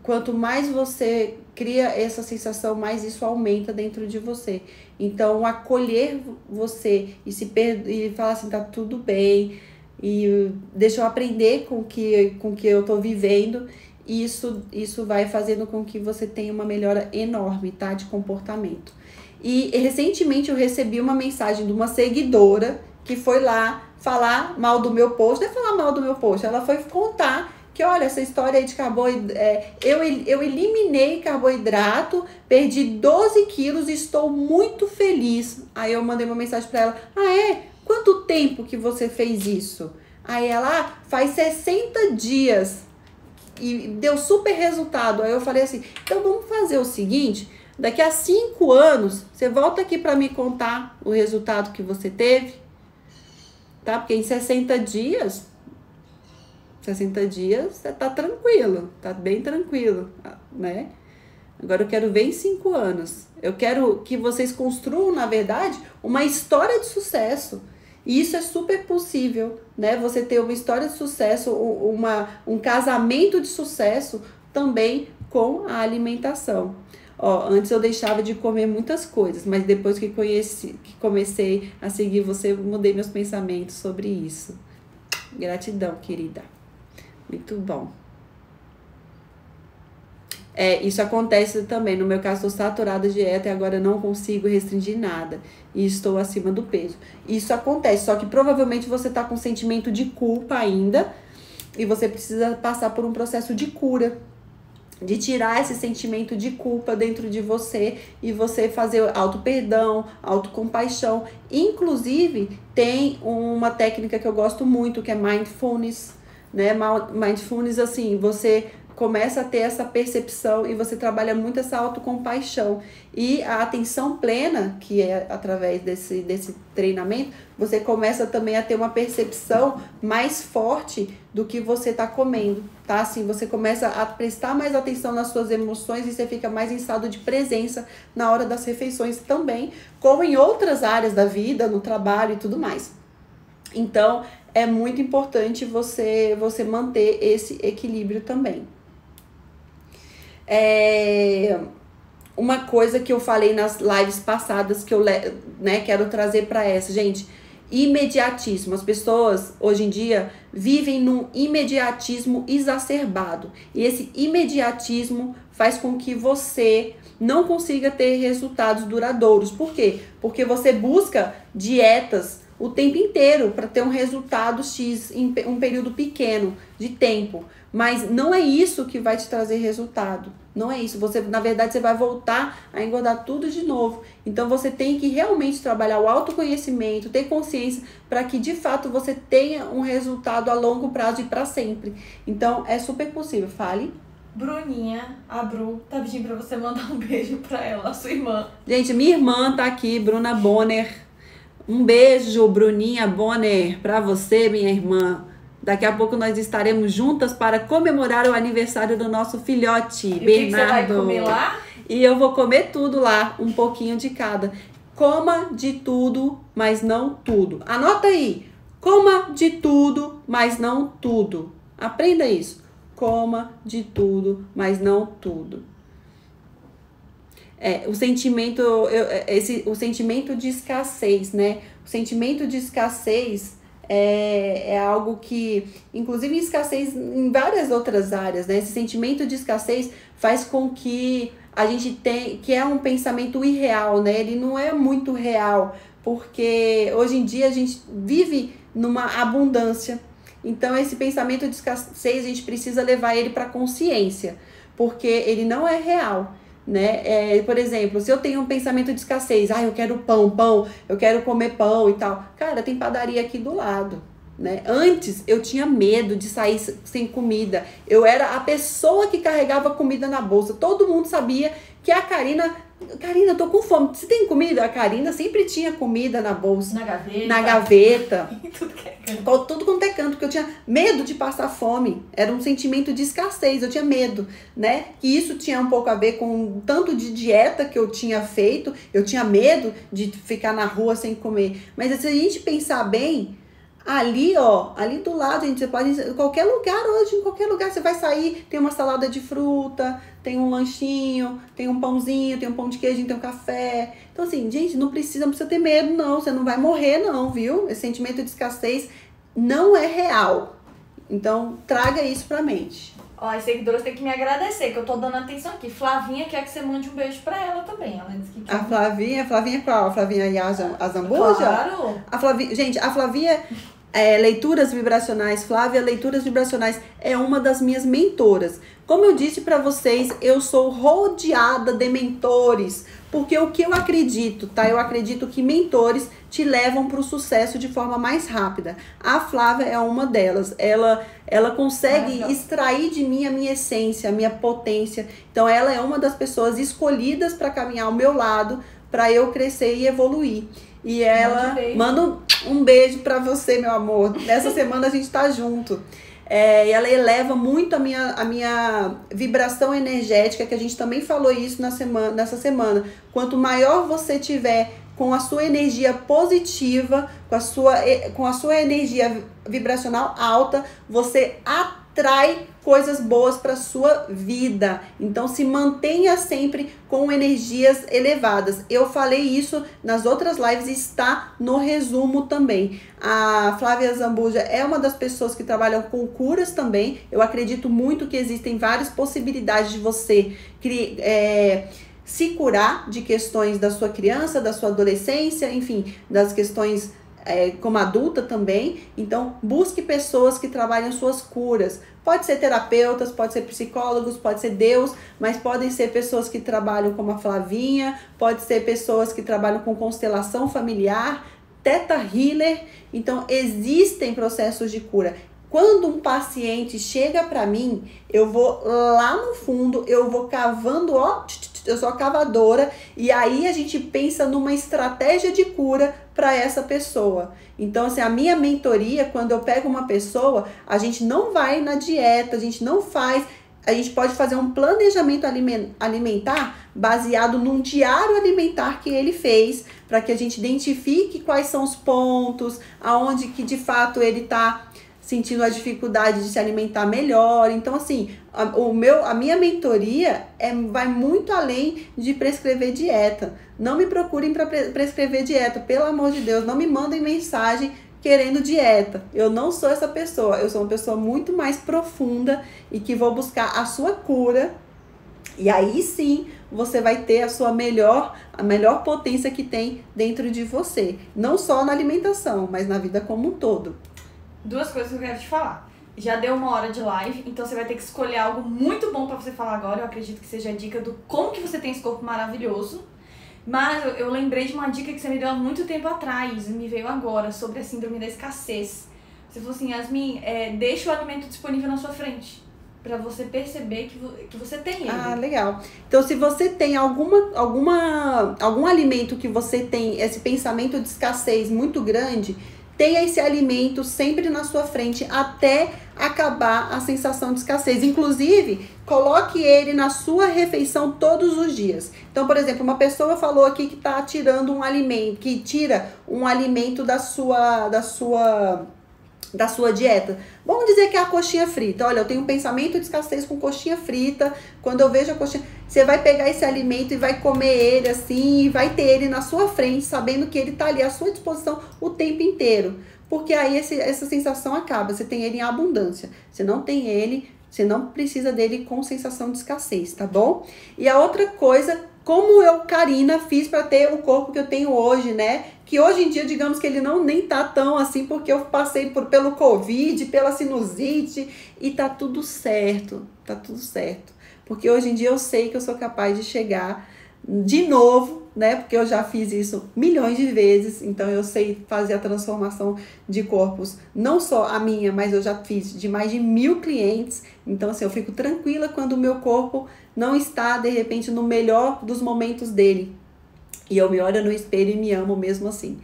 quanto mais você cria essa sensação, mais isso aumenta dentro de você. Então, acolher você e falar assim, tá tudo bem, e deixa eu aprender com o que eu tô vivendo, isso vai fazendo com que você tenha uma melhora enorme, tá, de comportamento. E recentemente eu recebi uma mensagem de uma seguidora que foi lá falar mal do meu post, não é falar mal do meu post, ela foi contar que, olha, essa história aí de carboidrato, eu eliminei carboidrato, perdi 12 quilos e estou muito feliz. Aí eu mandei uma mensagem pra ela, quanto tempo que você fez isso? Aí ela, faz 60 dias e deu super resultado. Aí eu falei assim, então vamos fazer o seguinte, daqui a 5 anos, você volta aqui pra me contar o resultado que você teve, tá? Porque em 60 dias você tá tranquilo, tá bem tranquilo, né? Agora eu quero ver em 5 anos. Eu quero que vocês construam, na verdade, uma história de sucesso. E isso é super possível, né? Você ter uma história de sucesso, um casamento de sucesso também com a alimentação. Ó, antes eu deixava de comer muitas coisas, mas depois que comecei a seguir você, mudei meus pensamentos sobre isso. Gratidão, querida. Muito bom. Isso acontece também. No meu caso, estou saturada de dieta e agora não consigo restringir nada. E estou acima do peso. Isso acontece, só que provavelmente você está com sentimento de culpa ainda. E você precisa passar por um processo de cura. De tirar esse sentimento de culpa dentro de você. E você fazer auto-perdão, autocompaixão. Inclusive, tem uma técnica que eu gosto muito, que é Mindfulness. Né? Mindfulness, assim, você começa a ter essa percepção e você trabalha muito essa autocompaixão. E a atenção plena, que é através desse treinamento, você começa também a ter uma percepção mais forte do que você está comendo, tá? Assim, você começa a prestar mais atenção nas suas emoções e você fica mais em estado de presença na hora das refeições também, como em outras áreas da vida, no trabalho e tudo mais. Então, é muito importante você manter esse equilíbrio também. Uma coisa que eu falei nas lives passadas que eu quero trazer para essa, gente, imediatismo. As pessoas hoje em dia vivem num imediatismo exacerbado. E esse imediatismo faz com que você não consiga ter resultados duradouros. Por quê? Porque você busca dietas o tempo inteiro para ter um resultado X em um período pequeno de tempo. Mas não é isso que vai te trazer resultado. Não é isso. Você, na verdade, você vai voltar a engordar tudo de novo. Então, você tem que realmente trabalhar o autoconhecimento, ter consciência para que, de fato, você tenha um resultado a longo prazo e para sempre. Então, é super possível. Fale. Bruninha, a Bru, tá pedindo pra você mandar um beijo pra ela, a sua irmã. Gente, minha irmã tá aqui, Bruna Bonner. Um beijo, Bruninha Bonner, para você, minha irmã. Daqui a pouco nós estaremos juntas para comemorar o aniversário do nosso filhote, E Bernardo. o que você vai comer lá? E eu vou comer tudo lá, um pouquinho de cada. Coma de tudo, mas não tudo. Anota aí. Coma de tudo, mas não tudo. Aprenda isso. Coma de tudo, mas não tudo. O sentimento, o sentimento de escassez, né? O sentimento de escassez é algo que, inclusive escassez em várias outras áreas, né? Esse sentimento de escassez faz com que a gente tenha, que é um pensamento irreal, né? Ele não é muito real, porque hoje em dia a gente vive numa abundância. Então, esse pensamento de escassez, a gente precisa levar ele para a consciência, porque ele não é real. Né? Por exemplo, se eu tenho um pensamento de escassez, eu quero pão, eu quero comer pão e tal. Cara, tem padaria aqui do lado, né? Antes eu tinha medo de sair sem comida. Eu era a pessoa que carregava comida na bolsa. Todo mundo sabia que a Karina, eu tô com fome. Você tem comida? A Karina sempre tinha comida na bolsa. Na gaveta. Tudo que é canto. Tudo quanto é canto, porque eu tinha medo de passar fome. Era um sentimento de escassez, eu tinha medo, né? E isso tinha um pouco a ver com o tanto de dieta que eu tinha feito. Eu tinha medo de ficar na rua sem comer. Mas se a gente pensar bem, ali do lado, gente, você pode ir em qualquer lugar hoje, em qualquer lugar você vai sair, tem uma salada de fruta, tem um lanchinho, tem um pãozinho, tem um pão de queijo, tem um café. Então, assim, gente, não precisa ter medo, não. Você não vai morrer, não, viu? Esse sentimento de escassez não é real. Então, traga isso pra mente. Ó, as seguidoras têm que me agradecer, que eu tô dando atenção aqui. Flavinha quer que você mande um beijo pra ela também. Ela disse que A Flavinha qual? A Flavinha Azambuja? Claro! A Flavinha, gente, a Flavinha... Leituras Vibracionais, Flávia, Leituras Vibracionais é uma das minhas mentoras. Como eu disse para vocês, eu sou rodeada de mentores, porque o que eu acredito, tá? Eu acredito que mentores te levam para o sucesso de forma mais rápida. A Flávia é uma delas. Ela consegue extrair de mim a minha essência, a minha potência. Então, ela é uma das pessoas escolhidas para caminhar ao meu lado, para eu crescer e evoluir. E ela manda um beijo pra você, meu amor. Nessa semana a gente tá junto. E ela eleva muito a minha vibração energética, que a gente também falou isso nessa semana. Quanto maior você tiver com a sua energia positiva, com a sua energia vibracional alta, você atrai coisas boas para sua vida. Então, se mantenha sempre com energias elevadas. Eu falei isso nas outras lives e está no resumo também. A Flávia Azambuja é uma das pessoas que trabalham com curas também. Eu acredito muito que existem várias possibilidades de você se curar de questões da sua criança, da sua adolescência, enfim, das questões como adulta também. Então, busque pessoas que trabalham suas curas. Pode ser terapeutas, pode ser psicólogos, pode ser Deus, mas podem ser pessoas que trabalham como a Flavinha, pode ser pessoas que trabalham com constelação familiar, Theta Healer. Então, existem processos de cura. Quando um paciente chega para mim, eu vou lá no fundo, eu vou cavando, eu sou a cavadora, e aí a gente pensa numa estratégia de cura para essa pessoa. Então, assim, a minha mentoria, quando eu pego uma pessoa, a gente não vai na dieta, a gente pode fazer um planejamento alimentar baseado num diário alimentar que ele fez, para que a gente identifique quais são os pontos, aonde que de fato ele está sentindo a dificuldade de se alimentar melhor. Então, assim, a minha mentoria vai muito além de prescrever dieta. Não me procurem para prescrever dieta, pelo amor de Deus. Não me mandem mensagem querendo dieta. Eu não sou essa pessoa. Eu sou uma pessoa muito mais profunda e que vou buscar a sua cura. E aí sim, você vai ter a melhor potência que tem dentro de você. Não só na alimentação, mas na vida como um todo. 2 coisas que eu quero te falar. Já deu 1 hora de live, então você vai ter que escolher algo muito bom pra você falar agora. Eu acredito que seja a dica do como que você tem esse corpo maravilhoso. Mas eu lembrei de uma dica que você me deu há muito tempo atrás, e me veio agora, sobre a síndrome da escassez. Você falou assim, Yasmin, deixa o alimento disponível na sua frente, pra você perceber que você tem ele. Ah, legal. Então, se você tem algum alimento que você tem esse pensamento de escassez muito grande, tenha esse alimento sempre na sua frente até acabar a sensação de escassez. Inclusive, coloque ele na sua refeição todos os dias. Então, por exemplo, uma pessoa falou aqui que está tirando um alimento, que tira um alimento da sua dieta. Vamos dizer que é a coxinha frita. Olha, eu tenho um pensamento de escassez com coxinha frita. Quando eu vejo a coxinha, você vai pegar esse alimento e vai comer ele assim, e vai ter ele na sua frente, sabendo que ele tá ali à sua disposição o tempo inteiro. Porque aí essa sensação acaba, você tem ele em abundância. Você não tem ele, você não precisa dele com sensação de escassez, tá bom? E a outra coisa, como eu, Karina, fiz para ter o corpo que eu tenho hoje, né? Que hoje em dia, digamos que ele nem tá tão assim, porque eu passei pelo Covid, pela sinusite, e tá tudo certo, tá tudo certo. Porque hoje em dia eu sei que eu sou capaz de chegar de novo, né? Porque eu já fiz isso milhões de vezes, então eu sei fazer a transformação de corpos, não só a minha, mas eu já fiz de mais de 1000 clientes. Então, assim, eu fico tranquila quando o meu corpo não está, de repente, no melhor dos momentos dele. E eu me olho no espelho e me amo mesmo assim.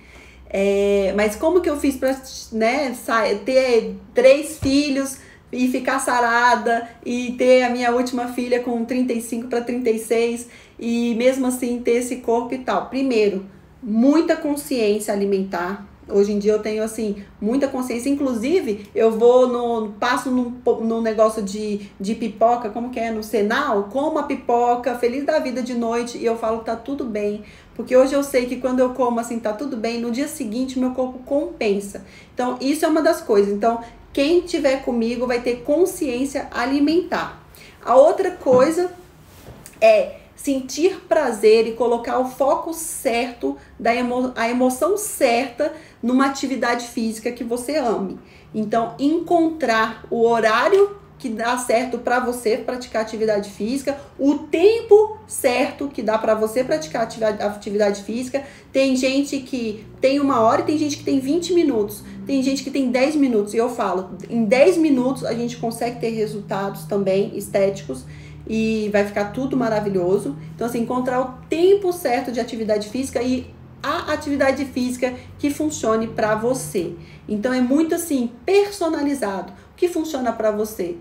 Mas como que eu fiz para, né, ter 3 filhos e ficar sarada e ter a minha última filha com 35 para 36 e mesmo assim ter esse corpo e tal? Primeiro, muita consciência alimentar. Hoje em dia eu tenho, assim, muita consciência. Inclusive, eu passo no negócio de pipoca, como que é? No Senal, como a pipoca, feliz da vida de noite, e eu falo, tá tudo bem. Porque hoje eu sei que quando eu como, assim, tá tudo bem, no dia seguinte meu corpo compensa. Então, isso é uma das coisas. Então, quem tiver comigo vai ter consciência alimentar. A outra coisa é sentir prazer e colocar o foco certo, a emoção certa numa atividade física que você ame. Então, encontrar o horário que dá certo para você praticar atividade física, o tempo certo que dá para você praticar atividade física. Tem gente que tem 1 hora e tem gente que tem 20 minutos. Tem gente que tem 10 minutos. E eu falo, em 10 minutos a gente consegue ter resultados também estéticos e vai ficar tudo maravilhoso. Então, assim, encontrar o tempo certo de atividade física e a atividade física que funcione para você. Então, é muito assim, personalizado. O que funciona para você?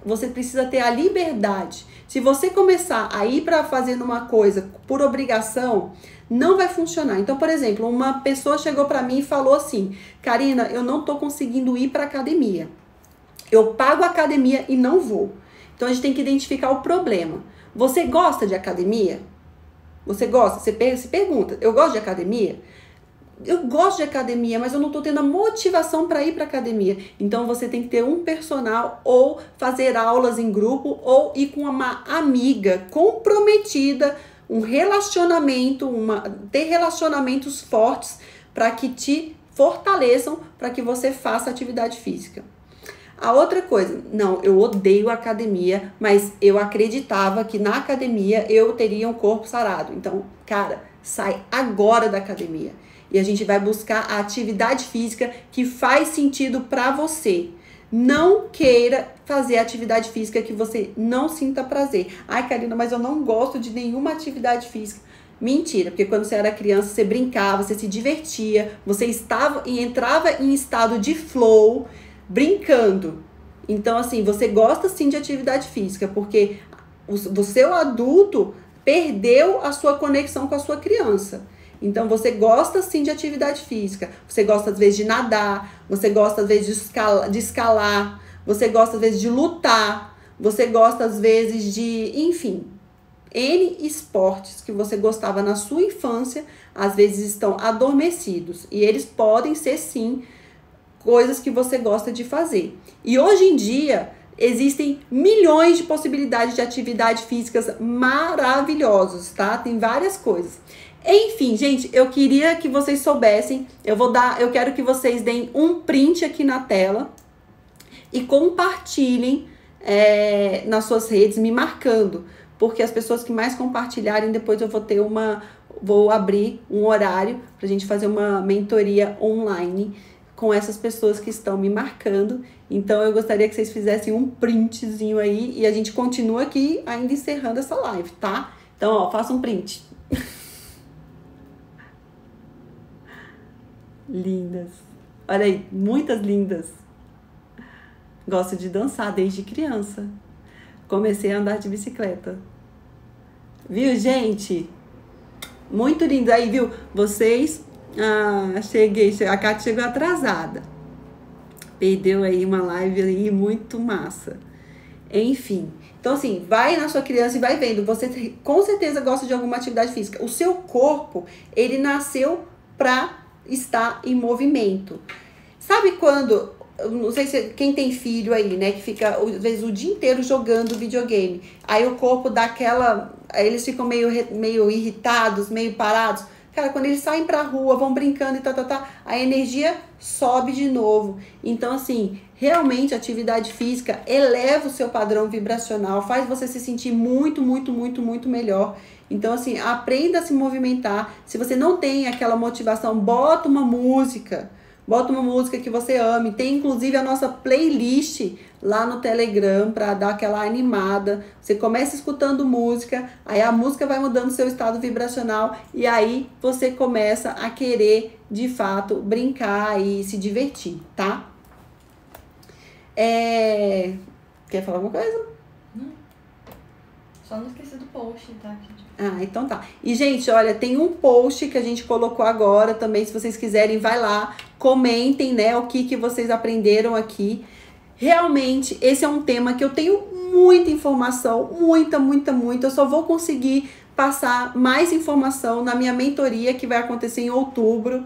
Você precisa ter a liberdade. Se você começar a ir para fazer uma coisa por obrigação, não vai funcionar. Então, por exemplo, uma pessoa chegou para mim e falou assim: Karina, eu não tô conseguindo ir para academia. Eu pago a academia e não vou. Então, a gente tem que identificar o problema. Você gosta de academia? Você gosta? Você se pergunta, eu gosto de academia? Eu gosto de academia, mas eu não tô tendo a motivação para ir para academia. Então, você tem que ter um personal ou fazer aulas em grupo ou ir com uma amiga comprometida, um relacionamento, ter relacionamentos fortes para que te fortaleçam para que você faça atividade física. A outra coisa, não, eu odeio academia, mas eu acreditava que na academia eu teria um corpo sarado. Então, cara, sai agora da academia. E a gente vai buscar a atividade física que faz sentido para você. Não queira fazer atividade física que você não sinta prazer. Ai, Karina, mas eu não gosto de nenhuma atividade física. Mentira, porque quando você era criança, você brincava, você se divertia, você entrava em estado de flow, brincando. Então, assim, você gosta sim de atividade física, porque o seu adulto perdeu a sua conexão com a sua criança. Então, você gosta sim de atividade física, você gosta às vezes de nadar, você gosta às vezes de escalar, você gosta às vezes de lutar, você gosta às vezes de, enfim, N esportes que você gostava na sua infância, às vezes estão adormecidos. E eles podem ser sim coisas que você gosta de fazer. E hoje em dia, existem milhões de possibilidades de atividades físicas maravilhosas, tá? Tem várias coisas. Enfim, gente, eu queria que vocês soubessem, eu quero que vocês deem um print aqui na tela e compartilhem nas suas redes, me marcando, porque as pessoas que mais compartilharem, depois eu vou abrir um horário pra gente fazer uma mentoria online com essas pessoas que estão me marcando. Então eu gostaria que vocês fizessem um printzinho aí e a gente continua aqui ainda encerrando essa live, tá? Então, ó, faça um print. Lindas. Olha aí, muitas lindas. Gosto de dançar desde criança. Comecei a andar de bicicleta. Viu, gente? Muito lindo. Aí, viu? Vocês... cheguei. A Kátia chegou atrasada. Perdeu aí uma live aí muito massa. Enfim. Então, assim, vai na sua criança e vai vendo. Você com certeza gosta de alguma atividade física. O seu corpo, ele nasceu pra estar em movimento. Sabe quando... Não sei se quem tem filho aí, né? Que fica, às vezes, o dia inteiro jogando videogame. Aí o corpo dá aquela... Aí eles ficam meio irritados, meio parados. Cara, quando eles saem pra rua, vão brincando e a energia sobe de novo. Então, assim, realmente a atividade física eleva o seu padrão vibracional, faz você se sentir muito, muito, muito, muito melhor. Então, assim, aprenda a se movimentar. Se você não tem aquela motivação, bota uma música que você ame. Tem, inclusive, a nossa playlist lá no Telegram para dar aquela animada. Você começa escutando música, aí a música vai mudando o seu estado vibracional e aí você começa a querer, de fato, brincar e se divertir, tá? Quer falar alguma coisa? Só não esquecer do post, tá? Então tá. E, gente, olha, tem um post que a gente colocou agora também, se vocês quiserem, vai lá, comentem, né, o que vocês aprenderam aqui. Realmente, esse é um tema que eu tenho muita informação, muita. Eu só vou conseguir passar mais informação na minha mentoria, que vai acontecer em outubro.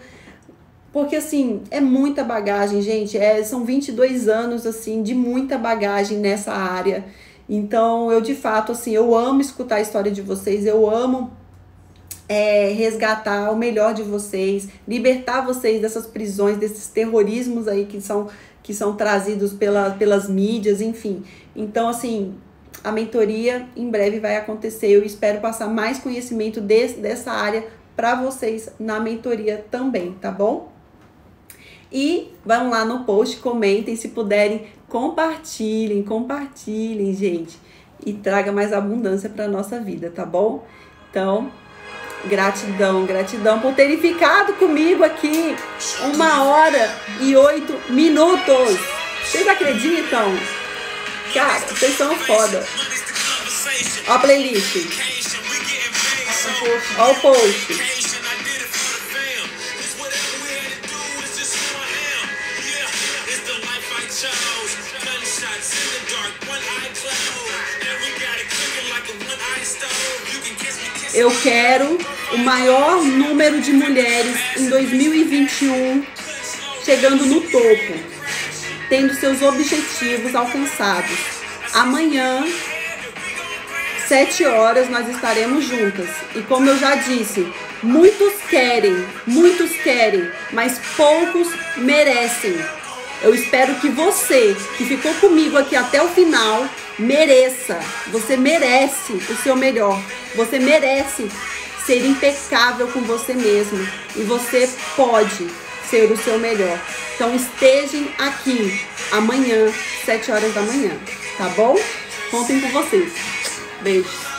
Porque, assim, é muita bagagem, gente. São 22 anos, assim, de muita bagagem nessa área. Então, eu de fato, assim, eu amo escutar a história de vocês, eu amo resgatar o melhor de vocês, libertar vocês dessas prisões, desses terrorismos aí que são trazidos pelas mídias, enfim. Então, assim, a mentoria em breve vai acontecer, eu espero passar mais conhecimento dessa área para vocês na mentoria também, tá bom? E vão lá no post, comentem, se puderem, compartilhem, gente. E traga mais abundância para nossa vida, tá bom? Então, gratidão por terem ficado comigo aqui 1h08. Vocês acreditam? Cara, vocês são foda. Ó a playlist. Ó o post. Eu quero o maior número de mulheres em 2021 chegando no topo, tendo seus objetivos alcançados. Amanhã, 7 horas, nós estaremos juntas. E como eu já disse, muitos querem, mas poucos merecem. Eu espero que você, que ficou comigo aqui até o final, mereça. Você merece o seu melhor. Você merece ser impecável com você mesmo. E você pode ser o seu melhor. Então estejam aqui amanhã, 7 horas da manhã. Tá bom? Contem com vocês. Beijo.